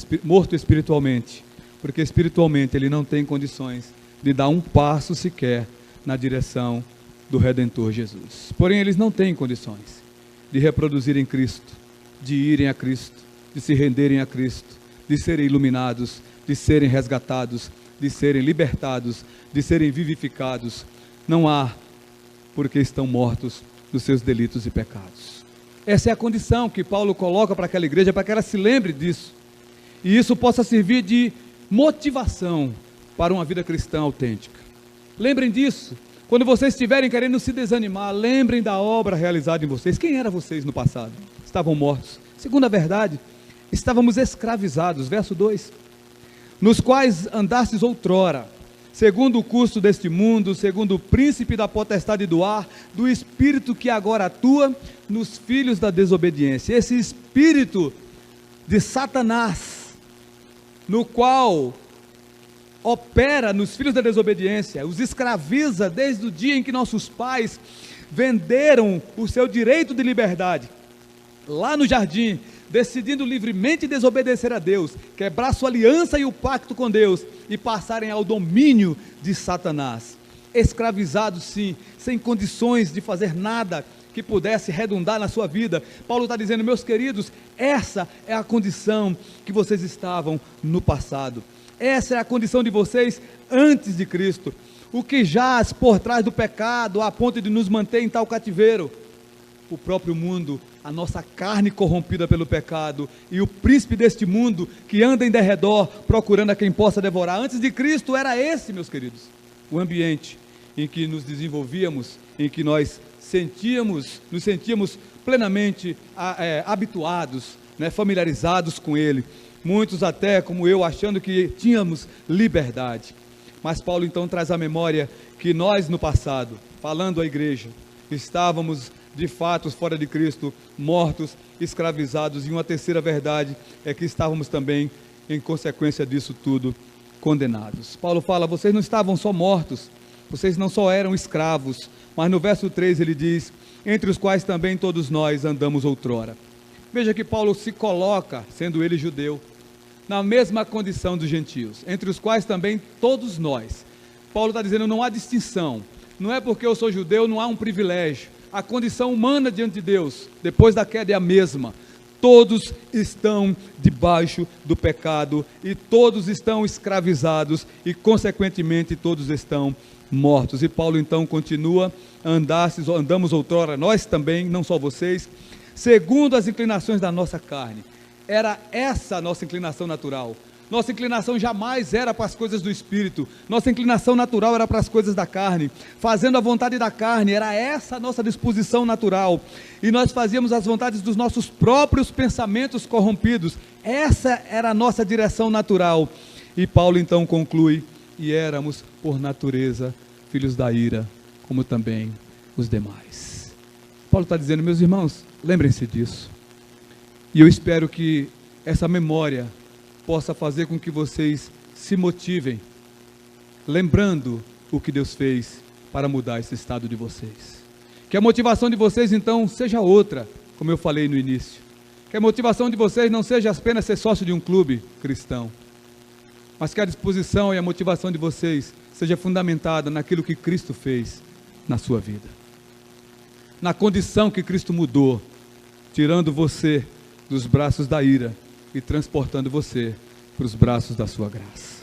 espiritualmente, porque espiritualmente ele não tem condições de dar um passo sequer na direção do Redentor Jesus. Porém, eles não têm condições de reproduzirem Cristo, de irem a Cristo, de se renderem a Cristo, de serem iluminados, de serem resgatados, de serem libertados, de serem vivificados. Não há, porque estão mortos dos seus delitos e pecados. Essa é a condição que Paulo coloca para aquela igreja, para que ela se lembre disso, e isso possa servir de motivação para uma vida cristã autêntica. Lembrem disso, quando vocês estiverem querendo se desanimar, lembrem da obra realizada em vocês. Quem eram vocês no passado? Estavam mortos. Segunda verdade, estávamos escravizados, verso 2, nos quais andastes outrora, segundo o curso deste mundo, segundo o príncipe da potestade do ar, do espírito que agora atua nos filhos da desobediência. Esse espírito de Satanás, no qual opera nos filhos da desobediência, os escraviza desde o dia em que nossos pais venderam o seu direito de liberdade, lá no jardim, decidindo livremente desobedecer a Deus, quebrar sua aliança e o pacto com Deus e passarem ao domínio de Satanás. Escravizados, sim, sem condições de fazer nada que pudesse redundar na sua vida. Paulo está dizendo: meus queridos, essa é a condição que vocês estavam no passado. Essa é a condição de vocês antes de Cristo. O que jaz por trás do pecado a ponto de nos manter em tal cativeiro? O próprio mundo, a nossa carne corrompida pelo pecado e o príncipe deste mundo que anda em derredor procurando a quem possa devorar. Antes de Cristo era esse, meus queridos, o ambiente em que nos desenvolvíamos, em que nós nos sentíamos plenamente habituados, familiarizados com ele. Muitos até, como eu, achando que tínhamos liberdade. Mas Paulo então traz à memória que nós no passado, falando à igreja, estávamos de fato fora de Cristo, mortos, escravizados, e uma terceira verdade é que estávamos também, em consequência disso tudo, condenados. Paulo fala: vocês não estavam só mortos, vocês não só eram escravos, mas no verso 3 ele diz: entre os quais também todos nós andamos outrora. Veja que Paulo se coloca, sendo ele judeu, na mesma condição dos gentios, entre os quais também todos nós. Paulo está dizendo: não há distinção, não é porque eu sou judeu, não há um privilégio. A condição humana diante de Deus, depois da queda, é a mesma. Todos estão debaixo do pecado e todos estão escravizados e, consequentemente, todos estão mortos. E Paulo então continua: andamos outrora, nós também, não só vocês, segundo as inclinações da nossa carne. Era essa a nossa inclinação natural. Nossa inclinação jamais era para as coisas do Espírito. Nossa inclinação natural era para as coisas da carne. Fazendo a vontade da carne, era essa a nossa disposição natural. E nós fazíamos as vontades dos nossos próprios pensamentos corrompidos. Essa era a nossa direção natural. E Paulo então conclui: e éramos por natureza filhos da ira, como também os demais. Paulo está dizendo: meus irmãos, lembrem-se disso. E eu espero que essa memória possa fazer com que vocês se motivem, lembrando o que Deus fez para mudar esse estado de vocês. Que a motivação de vocês então seja outra, como eu falei no início. Que a motivação de vocês não seja apenas ser sócio de um clube cristão, mas que a disposição e a motivação de vocês seja fundamentada naquilo que Cristo fez na sua vida. Na condição que Cristo mudou, tirando você dos braços da ira e transportando você para os braços da sua graça.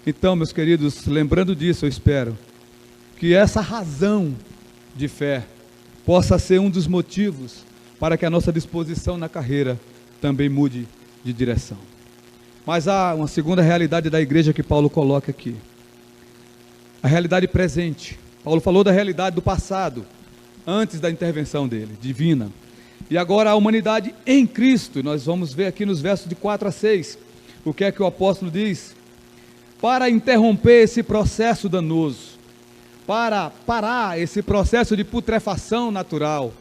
Então, meus queridos, lembrando disso, eu espero que essa razão de fé possa ser um dos motivos para que a nossa disposição na carreira também mude de direção. Mas há uma segunda realidade da igreja que Paulo coloca aqui. A realidade presente. Paulo falou da realidade do passado, antes da intervenção dele, divina. E agora a humanidade em Cristo. Nós vamos ver aqui nos versos de 4 a 6, o que é que o apóstolo diz. Para interromper esse processo danoso, para parar esse processo de putrefação natural,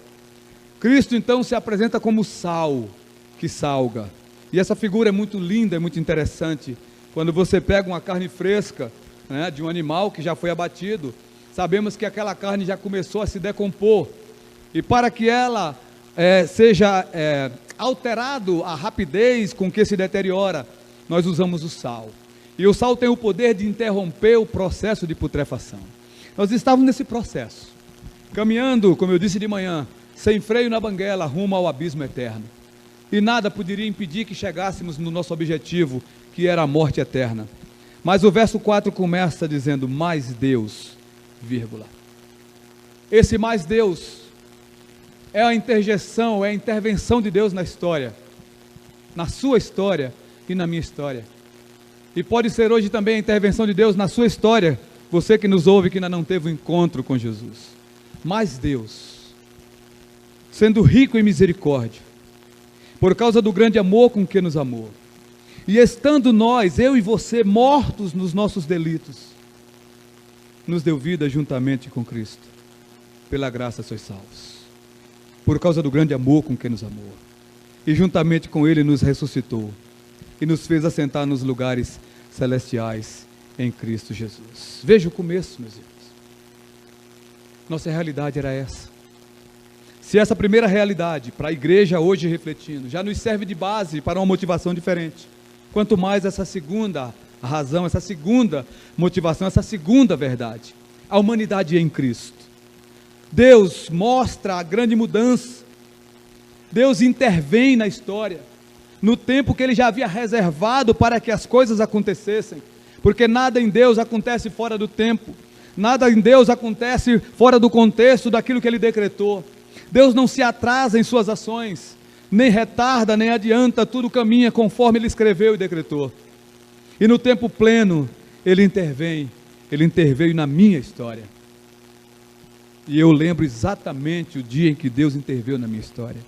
Cristo então se apresenta como sal que salga. E essa figura é muito linda, é muito interessante. Quando você pega uma carne fresca, de um animal que já foi abatido, sabemos que aquela carne já começou a se decompor. E para que ela seja alterado a rapidez com que se deteriora, nós usamos o sal. E o sal tem o poder de interromper o processo de putrefação. Nós estávamos nesse processo, caminhando, como eu disse de manhã, sem freio na banguela, rumo ao abismo eterno. E nada poderia impedir que chegássemos no nosso objetivo, que era a morte eterna. Mas o verso 4 começa dizendo: mais Deus, vírgula. Esse mais Deus é a interjeição, é a intervenção de Deus na história, na sua história e na minha história. E pode ser hoje também a intervenção de Deus na sua história, você que nos ouve, que ainda não teve um encontro com Jesus. Mas Deus, sendo rico em misericórdia, por causa do grande amor com que nos amou, e estando nós, eu e você, mortos nos nossos delitos, nos deu vida juntamente com Cristo. Pela graça sois salvos, por causa do grande amor com que nos amou, e juntamente com Ele nos ressuscitou, e nos fez assentar nos lugares celestiais em Cristo Jesus. Veja o começo, meus irmãos. Nossa realidade era essa. Se essa primeira realidade, para a igreja hoje refletindo, já nos serve de base para uma motivação diferente, quanto mais essa segunda razão, essa segunda motivação, essa segunda verdade, a humanidade em Cristo. Deus mostra a grande mudança, Deus intervém na história, no tempo que Ele já havia reservado para que as coisas acontecessem, porque nada em Deus acontece fora do tempo, nada em Deus acontece fora do contexto daquilo que Ele decretou. Deus não se atrasa em suas ações, nem retarda, nem adianta, tudo caminha conforme Ele escreveu e decretou. E no tempo pleno, Ele interveio na minha história. E eu lembro exatamente o dia em que Deus interveio na minha história.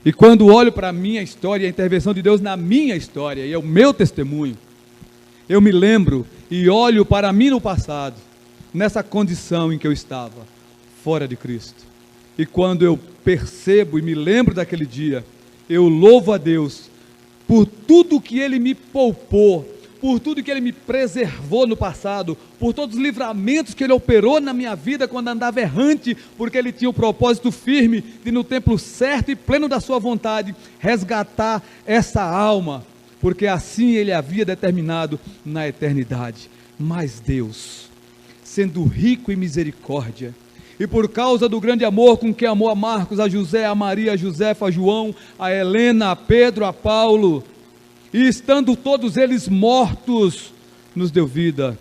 E quando olho para a minha história, a intervenção de Deus na minha história, e é o meu testemunho, eu me lembro e olho para mim no passado, nessa condição em que eu estava, fora de Cristo. E quando eu percebo e me lembro daquele dia, eu louvo a Deus por tudo que Ele me poupou, por tudo que Ele me preservou no passado, por todos os livramentos que Ele operou na minha vida quando andava errante, porque Ele tinha o propósito firme de, no tempo certo e pleno da sua vontade, resgatar essa alma, porque assim Ele havia determinado na eternidade. Mas Deus, sendo rico em misericórdia, e por causa do grande amor com que amou a Marcos, a José, a Maria, a Josefa, a João, a Helena, a Pedro, a Paulo, e estando todos eles mortos, nos deu vida,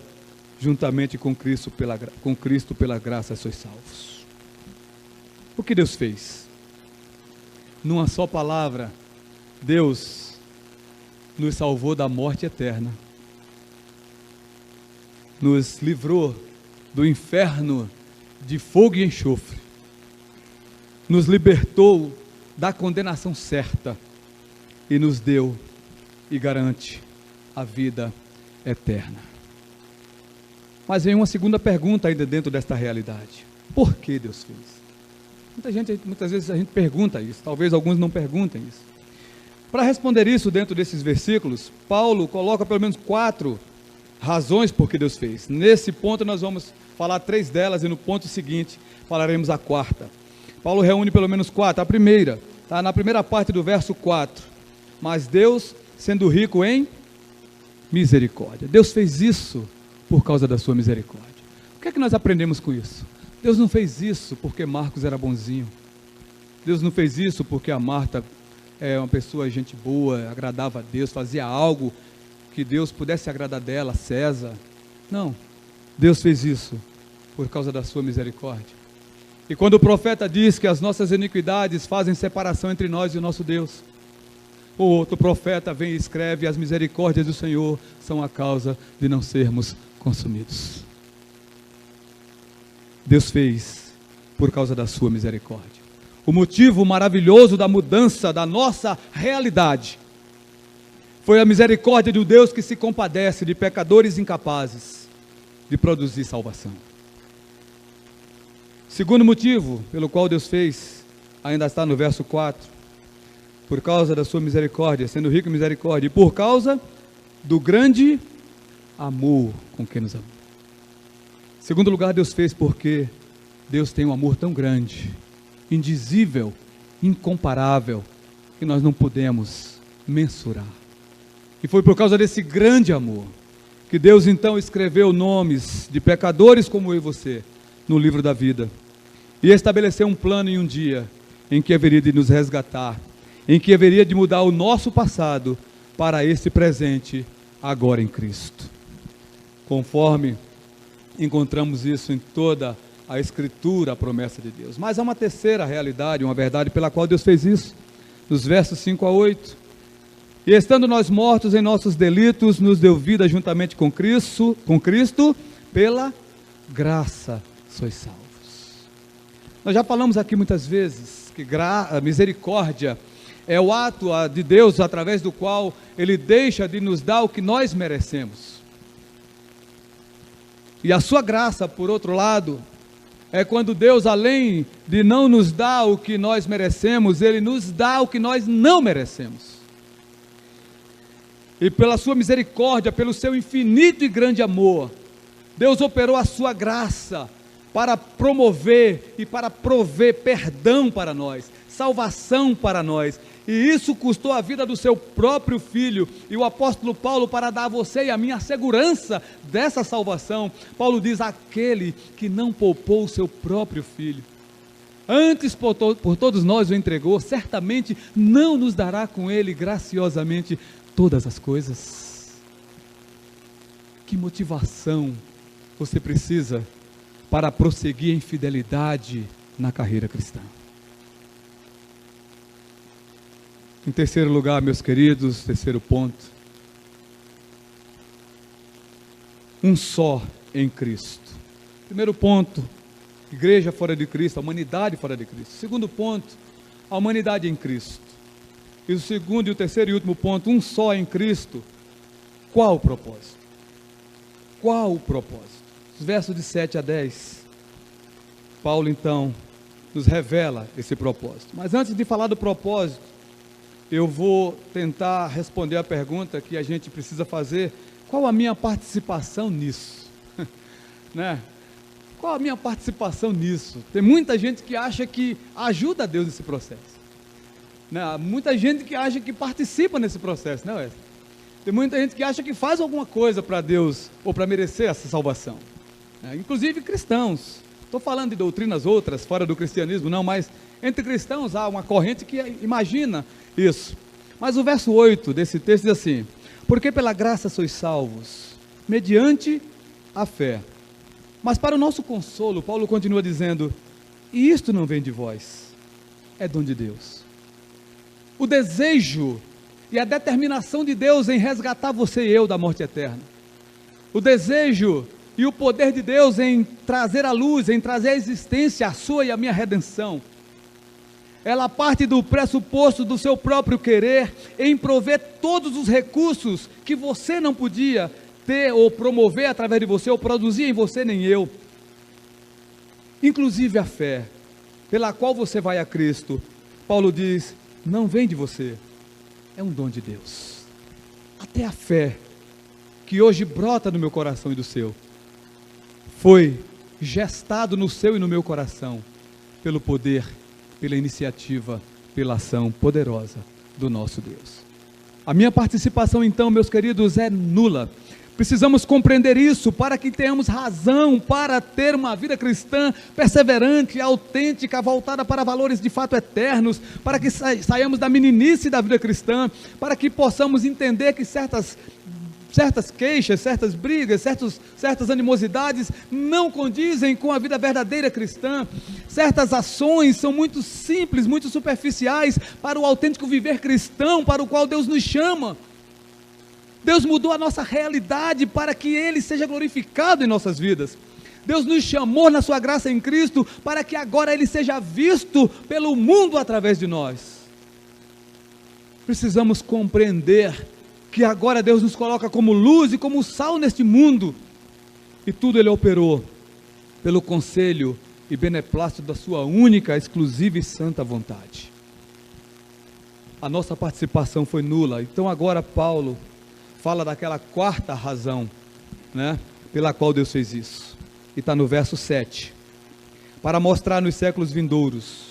juntamente com Cristo pela graça sois salvos. O que Deus fez? Numa só palavra, Deus nos salvou da morte eterna, nos livrou do inferno de fogo e enxofre, nos libertou da condenação certa e nos deu e garante a vida eterna. Mas vem uma segunda pergunta ainda dentro desta realidade: por que Deus fez? Muitas vezes a gente pergunta isso, talvez alguns não perguntem isso. Para responder isso dentro desses versículos, Paulo coloca pelo menos 4 razões por que Deus fez. Nesse ponto nós vamos falar 3 delas e no ponto seguinte falaremos a 4ª. Paulo reúne pelo menos 4. A primeira, está na primeira parte do verso 4. Mas Deus, sendo rico em misericórdia. Deus fez isso por causa da sua misericórdia. O que é que nós aprendemos com isso? Deus não fez isso porque Marcos era bonzinho. Deus não fez isso porque a Marta é uma pessoa gente boa, agradava a Deus, fazia algo que Deus pudesse agradar dela, César. Não. Deus fez isso por causa da sua misericórdia. E quando o profeta diz que as nossas iniquidades fazem separação entre nós e o nosso Deus, o outro profeta vem e escreve: as misericórdias do Senhor são a causa de não sermos consumidos. Deus fez por causa da sua misericórdia. O motivo maravilhoso da mudança da nossa realidade foi a misericórdia de um Deus que se compadece de pecadores incapazes de produzir salvação. Segundo motivo pelo qual Deus fez, ainda está no verso 4, por causa da sua misericórdia, sendo rico em misericórdia, e por causa do grande amor com que nos amou. Segundo lugar, Deus fez porque Deus tem um amor tão grande, indizível, incomparável, que nós não podemos mensurar. E foi por causa desse grande amor que Deus então escreveu nomes de pecadores como eu e você no livro da vida, e estabeleceu um plano em um dia em que haveria de nos resgatar, em que haveria de mudar o nosso passado para esse presente agora em Cristo. Conforme encontramos isso em toda a Escritura, a promessa de Deus. Mas há uma terceira realidade, uma verdade pela qual Deus fez isso, nos versos 5 a 8. E estando nós mortos em nossos delitos, nos deu vida juntamente com Cristo, pela graça sois salvos. Nós já falamos aqui muitas vezes que misericórdia é o ato de Deus através do qual Ele deixa de nos dar o que nós merecemos. E a sua graça, por outro lado, é quando Deus, além de não nos dar o que nós merecemos, Ele nos dá o que nós não merecemos. E pela sua misericórdia, pelo seu infinito e grande amor, Deus operou a sua graça para promover e para prover perdão para nós, salvação para nós. E isso custou a vida do seu próprio filho. E o apóstolo Paulo, para dar a você e a mim a segurança dessa salvação, Paulo diz: aquele que não poupou o seu próprio filho, antes por todos nós o entregou, certamente não nos dará com ele graciosamente todas as coisas. Que motivação você precisa para prosseguir em fidelidade na carreira cristã? Em terceiro lugar, meus queridos, terceiro ponto: um só em Cristo. Primeiro ponto, igreja fora de Cristo, a humanidade fora de Cristo. Segundo ponto, a humanidade em Cristo. E o segundo, e o terceiro e último ponto, um só em Cristo. Qual o propósito? Qual o propósito? Os versos de 7 a 10, Paulo então nos revela esse propósito. Mas antes de falar do propósito, eu vou tentar responder a pergunta que a gente precisa fazer: qual a minha participação nisso? Né? Qual a minha participação nisso? Tem muita gente que acha que ajuda a Deus nesse processo, né? Muita gente que acha que participa nesse processo, né, Wesley? Tem muita gente que acha que faz alguma coisa para Deus ou para merecer essa salvação, né? Inclusive cristãos. Estou falando de doutrinas outras, fora do cristianismo, não, mas entre cristãos há uma corrente que imagina isso. Mas o verso 8 desse texto diz assim: porque pela graça sois salvos, mediante a fé. Mas para o nosso consolo, Paulo continua dizendo: e isto não vem de vós, é dom de Deus. O desejo e a determinação de Deus em resgatar você e eu da morte eterna. O desejo e o poder de Deus em trazer a luz, em trazer à existência a sua e a minha redenção. Ela parte do pressuposto do seu próprio querer em prover todos os recursos que você não podia ter ou promover através de você, ou produzir em você nem eu. Inclusive a fé, pela qual você vai a Cristo. Paulo diz: não vem de você, é um dom de Deus. Até a fé que hoje brota no meu coração e do seu, foi gestado no seu e no meu coração, pelo poder, pela iniciativa, pela ação poderosa do nosso Deus. A minha participação então, meus queridos, é nula. Precisamos compreender isso para que tenhamos razão para ter uma vida cristã perseverante, autêntica, voltada para valores de fato eternos, para que saiamos da meninice da vida cristã, para que possamos entender que certas queixas, certas brigas, certas animosidades não condizem com a vida verdadeira cristã. Certas ações são muito simples, muito superficiais para o autêntico viver cristão para o qual Deus nos chama. Deus mudou a nossa realidade para que Ele seja glorificado em nossas vidas. Deus nos chamou na sua graça em Cristo para que agora Ele seja visto pelo mundo através de nós. Precisamos compreender que agora Deus nos coloca como luz e como sal neste mundo, e tudo Ele operou pelo conselho e beneplácito da sua única, exclusiva e santa vontade. A nossa participação foi nula. Então agora Paulo fala daquela quarta razão, né, pela qual Deus fez isso, e está no verso 7, para mostrar nos séculos vindouros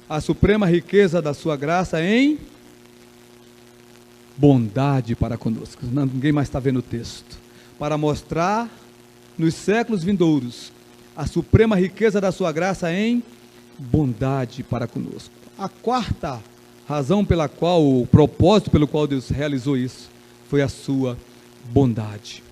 a suprema riqueza da sua graça em bondade para conosco. Ninguém mais está vendo o texto. Para mostrar nos séculos vindouros a suprema riqueza da sua graça em bondade para conosco. A quarta razão pela qual, o propósito pelo qual Deus realizou isso, foi a sua bondade.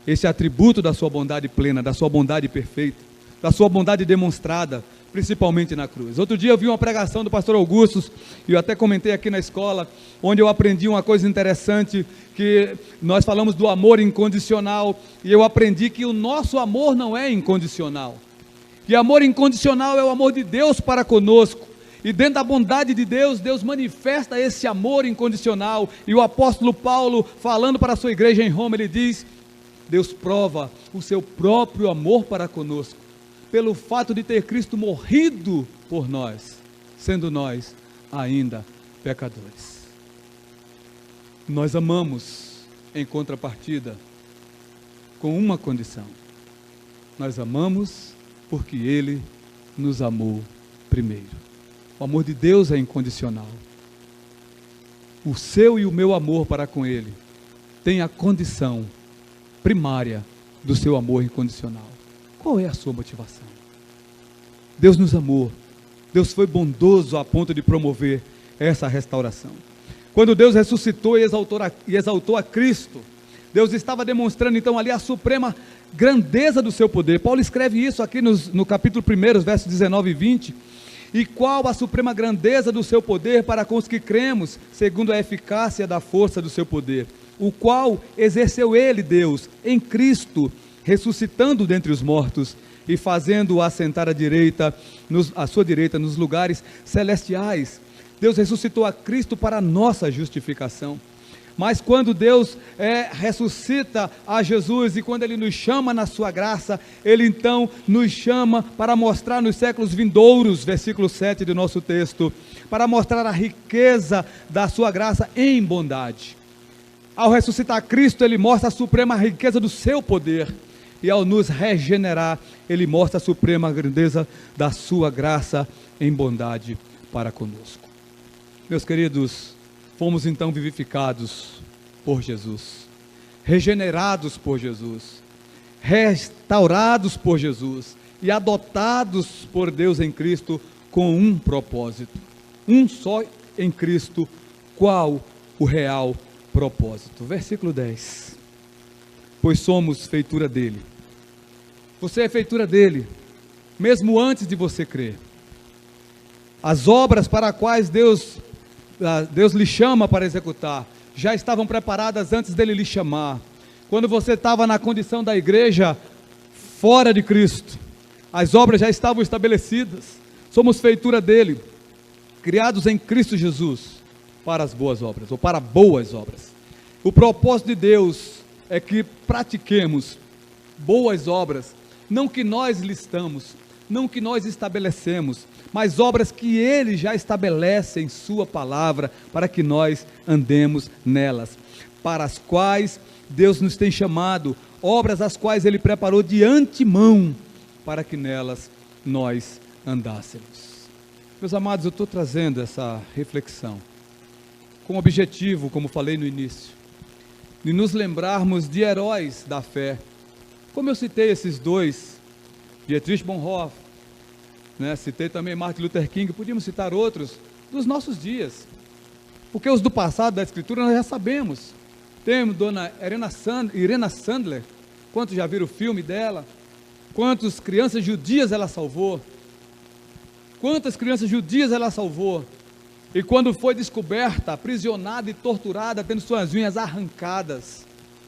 Esse atributo da sua bondade plena, da sua bondade perfeita, da sua bondade demonstrada, principalmente na cruz. Outro dia eu vi uma pregação do pastor Augusto, e eu até comentei aqui na escola, onde eu aprendi uma coisa interessante, que nós falamos do amor incondicional, e eu aprendi que o nosso amor não é incondicional. E amor incondicional é o amor de Deus para conosco. E dentro da bondade de Deus, Deus manifesta esse amor incondicional. E o apóstolo Paulo, falando para a sua igreja em Roma, ele diz: Deus prova o seu próprio amor para conosco, pelo fato de ter Cristo morrido por nós, sendo nós ainda pecadores. Nós amamos, em contrapartida, com uma condição: nós amamos porque Ele nos amou primeiro. O amor de Deus é incondicional. O seu e o meu amor para com Ele tem a condição primária do seu amor incondicional. Qual é a sua motivação? Deus nos amou. Deus foi bondoso a ponto de promover essa restauração. Quando Deus ressuscitou e exaltou a Cristo, Deus estava demonstrando então ali a suprema grandeza do seu poder. Paulo escreve isso aqui no capítulo 1, versos 19 e 20. E qual a suprema grandeza do seu poder para com os que cremos, segundo a eficácia da força do seu poder, o qual exerceu ele, Deus, em Cristo, ressuscitando dentre os mortos e fazendo-o assentar à sua direita nos lugares celestiais. Deus ressuscitou a Cristo para a nossa justificação. Mas quando Deus ressuscita a Jesus e quando Ele nos chama na sua graça, Ele então nos chama para mostrar nos séculos vindouros, versículo 7 do nosso texto, para mostrar a riqueza da sua graça em bondade. Ao ressuscitar Cristo, Ele mostra a suprema riqueza do seu poder, e ao nos regenerar, Ele mostra a suprema grandeza da sua graça em bondade para conosco. Meus queridos, fomos então vivificados por Jesus, regenerados por Jesus, restaurados por Jesus e adotados por Deus em Cristo com um propósito, um só em Cristo. Qual o real propósito? Versículo 10. Pois somos feitura dele. Você é feitura dele, mesmo antes de você crer. As obras para as quais Deus lhe chama para executar, já estavam preparadas antes dele lhe chamar. Quando você estava na condição da igreja fora de Cristo, as obras já estavam estabelecidas. Somos feitura dele, criados em Cristo Jesus para as boas obras, ou para boas obras. O propósito de Deus é que pratiquemos boas obras, não que nós listamos, não que nós estabelecemos, mas obras que Ele já estabelece em Sua palavra, para que nós andemos nelas, para as quais Deus nos tem chamado, obras as quais Ele preparou de antemão, para que nelas nós andássemos. Meus amados, eu estou trazendo essa reflexão, com o objetivo, como falei no início, de nos lembrarmos de heróis da fé, como eu citei esses dois, Dietrich Bonhoeffer, citei também Martin Luther King, podíamos citar outros dos nossos dias, porque os do passado da Escritura nós já sabemos. Temos Dona Irena Sandler, quantos já viram o filme dela? Quantas crianças judias ela salvou? Quantas crianças judias ela salvou? E quando foi descoberta, aprisionada e torturada, tendo suas unhas arrancadas,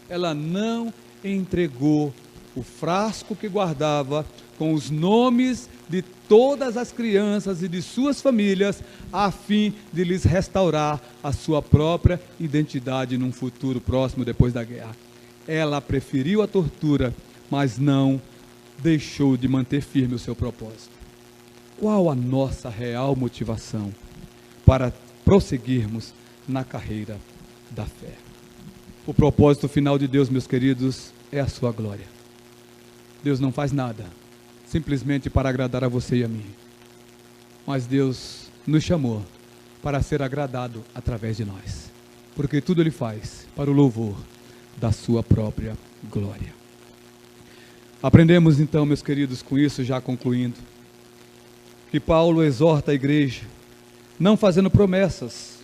ela não entregou o frasco que guardava com os nomes de todas as crianças e de suas famílias, a fim de lhes restaurar a sua própria identidade num futuro próximo depois da guerra. Ela preferiu a tortura, mas não deixou de manter firme o seu propósito. Qual a nossa real motivação para prosseguirmos na carreira da fé? O propósito final de Deus, meus queridos, é a sua glória. Deus não faz nada simplesmente para agradar a você e a mim, mas Deus nos chamou para ser agradado através de nós, porque tudo Ele faz para o louvor da sua própria glória. Aprendemos então, meus queridos, com isso, já concluindo, que Paulo exorta a igreja, não fazendo promessas,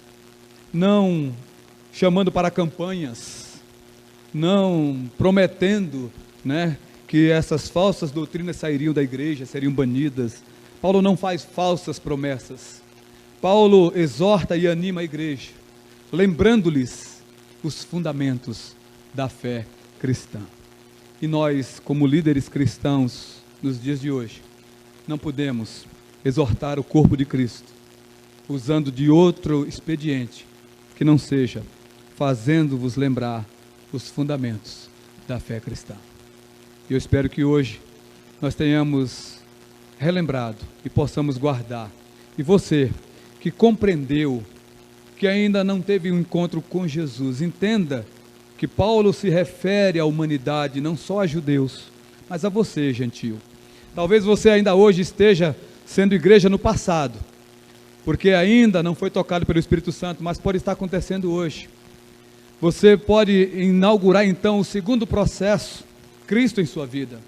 não chamando para campanhas, não prometendo, que essas falsas doutrinas sairiam da igreja, seriam banidas. Paulo não faz falsas promessas. Paulo exorta e anima a igreja, lembrando-lhes os fundamentos da fé cristã. E nós, como líderes cristãos, nos dias de hoje, não podemos exortar o corpo de Cristo, usando de outro expediente, que não seja fazendo-vos lembrar os fundamentos da fé cristã. Eu espero que hoje nós tenhamos relembrado e possamos guardar. E você que compreendeu, que ainda não teve um encontro com Jesus, entenda que Paulo se refere à humanidade, não só a judeus, mas a você, gentio. Talvez você ainda hoje esteja sendo igreja no passado, porque ainda não foi tocado pelo Espírito Santo, mas pode estar acontecendo hoje. Você pode inaugurar então o segundo processo, Cristo em sua vida.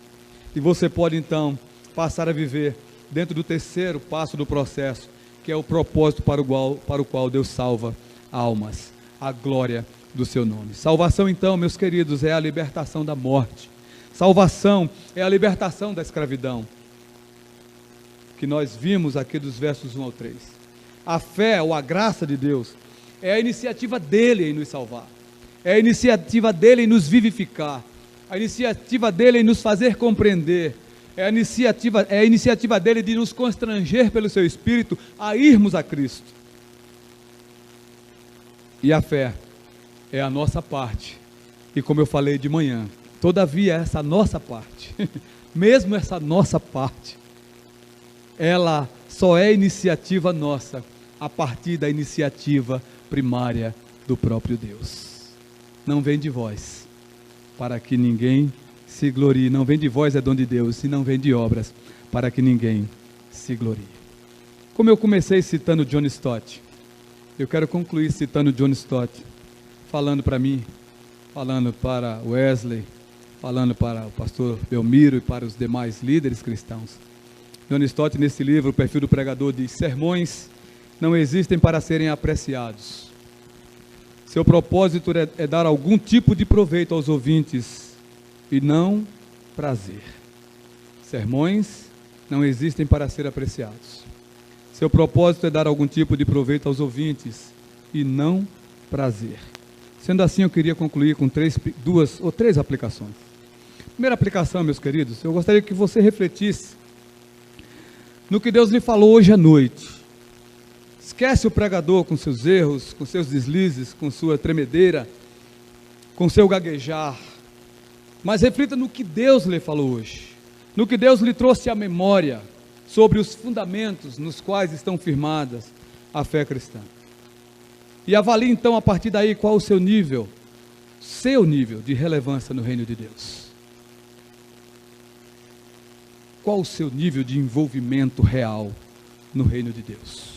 E você pode então passar a viver dentro do terceiro passo do processo, que é o propósito para o qual Deus salva almas, a glória do seu nome. Salvação então, meus queridos, é a libertação da morte. Salvação é a libertação da escravidão, que nós vimos aqui dos versos 1 ao 3. A fé ou a graça de Deus é a iniciativa dele em nos salvar. É a iniciativa dele em nos vivificar, a iniciativa dele em nos fazer compreender, é a iniciativa dele de nos constranger pelo seu Espírito a irmos a Cristo. E a fé é a nossa parte, e como eu falei de manhã, todavia essa nossa parte, mesmo essa nossa parte, ela só é iniciativa nossa, a partir da iniciativa primária do próprio Deus. Não vem de vós, para que ninguém se glorie. Não vem de vós, é dom de Deus, e não vem de obras, para que ninguém se glorie. Como eu comecei citando John Stott, eu quero concluir citando John Stott, falando para mim, falando para Wesley, falando para o pastor Belmiro e para os demais líderes cristãos. John Stott, nesse livro, O Perfil do Pregador, diz: sermões não existem para serem apreciados. Seu propósito é dar algum tipo de proveito aos ouvintes e não prazer. Sermões não existem para ser apreciados. Seu propósito é dar algum tipo de proveito aos ouvintes e não prazer. Sendo assim, eu queria concluir com duas ou três aplicações. Primeira aplicação, meus queridos, eu gostaria que você refletisse no que Deus lhe falou hoje à noite. Esquece o pregador com seus erros, com seus deslizes, com sua tremedeira, com seu gaguejar. Mas reflita no que Deus lhe falou hoje, no que Deus lhe trouxe à memória sobre os fundamentos nos quais estão firmadas a fé cristã. E avalie então a partir daí qual o seu nível de relevância no reino de Deus. Qual o seu nível de envolvimento real no reino de Deus?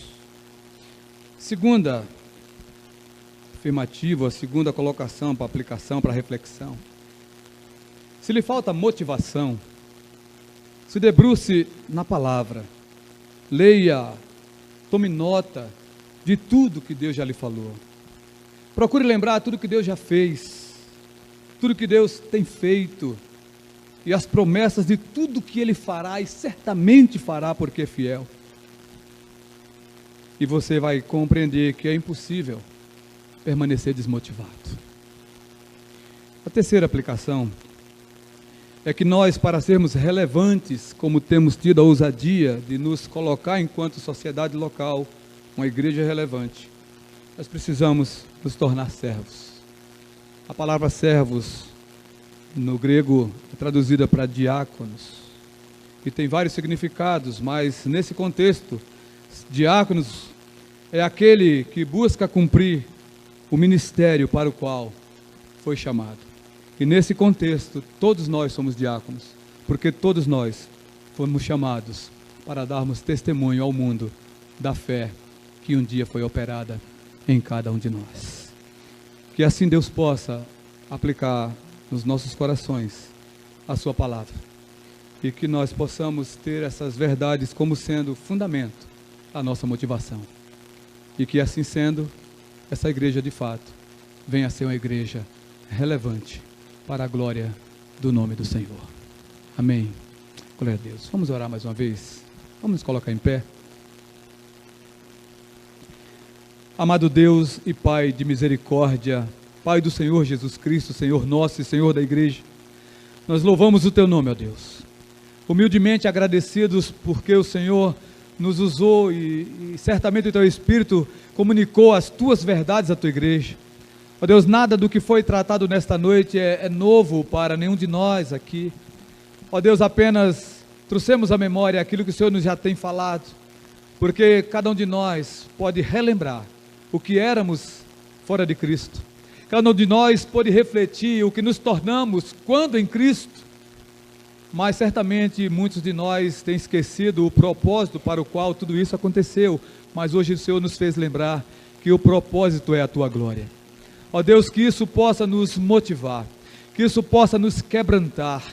Segunda afirmativa, a segunda colocação para aplicação, para reflexão. Se lhe falta motivação, se debruce na palavra, leia, tome nota de tudo que Deus já lhe falou. Procure lembrar tudo que Deus já fez, tudo que Deus tem feito, e as promessas de tudo que Ele fará, e certamente fará, porque é fiel. E você vai compreender que é impossível permanecer desmotivado. A terceira aplicação é que nós, para sermos relevantes, como temos tido a ousadia de nos colocar enquanto sociedade local, uma igreja relevante, nós precisamos nos tornar servos. A palavra servos, no grego, é traduzida para diáconos, e tem vários significados, mas nesse contexto, diáconos é aquele que busca cumprir o ministério para o qual foi chamado. E nesse contexto, todos nós somos diáconos, porque todos nós fomos chamados para darmos testemunho ao mundo da fé que um dia foi operada em cada um de nós. Que assim Deus possa aplicar nos nossos corações a sua palavra, e que nós possamos ter essas verdades como sendo fundamento da nossa motivação, e que assim sendo, essa igreja de fato venha a ser uma igreja relevante para a glória do nome do Senhor. Amém. Glória a Deus. Vamos orar mais uma vez? Vamos nos colocar em pé. Amado Deus e Pai de misericórdia, Pai do Senhor Jesus Cristo, Senhor nosso e Senhor da igreja, nós louvamos o Teu nome, ó Deus. Humildemente agradecidos porque o Senhor nos usou e certamente o Teu Espírito comunicou as Tuas verdades à Tua igreja. Ó Deus, nada do que foi tratado nesta noite é novo para nenhum de nós aqui. Ó Deus, apenas trouxemos à memória aquilo que o Senhor nos já tem falado, porque cada um de nós pode relembrar o que éramos fora de Cristo. Cada um de nós pode refletir o que nos tornamos quando em Cristo. mas certamente muitos de nós têm esquecido o propósito para o qual tudo isso aconteceu, mas hoje o Senhor nos fez lembrar que o propósito é a tua glória. Ó Deus, que isso possa nos motivar, que isso possa nos quebrantar,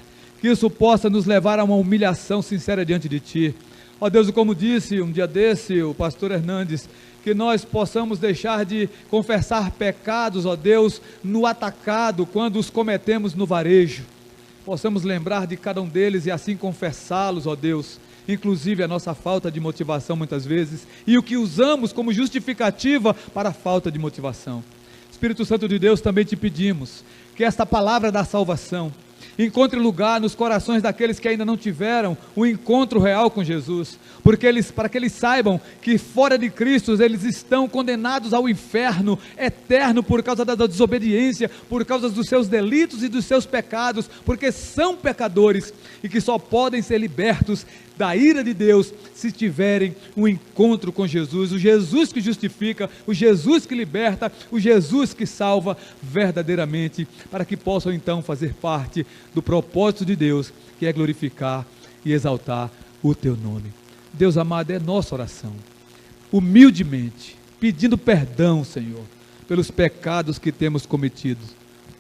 que isso possa nos levar a uma humilhação sincera diante de Ti. Ó Deus, como disse um dia desse o pastor Hernandes, que nós possamos deixar de confessar pecados, ó Deus, no atacado, quando os cometemos no varejo. Possamos lembrar de cada um deles e assim confessá-los, ó Deus, inclusive a nossa falta de motivação muitas vezes, e o que usamos como justificativa para a falta de motivação. Espírito Santo de Deus, também te pedimos que esta palavra da salvação encontre lugar nos corações daqueles que ainda não tiveram o encontro real com Jesus, para que eles saibam que fora de Cristo eles estão condenados ao inferno eterno por causa da desobediência, por causa dos seus delitos e dos seus pecados, porque são pecadores e que só podem ser libertos da ira de Deus se tiverem um encontro com Jesus, o Jesus que justifica, o Jesus que liberta, o Jesus que salva verdadeiramente, para que possam então fazer parte do propósito de Deus, que é glorificar e exaltar o teu nome. Deus amado, é nossa oração, humildemente, pedindo perdão, Senhor, pelos pecados que temos cometido,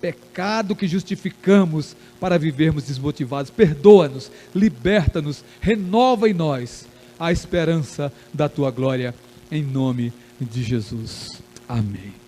pecado que justificamos para vivermos desmotivados. Perdoa-nos, liberta-nos, renova em nós a esperança da tua glória, em nome de Jesus. Amém.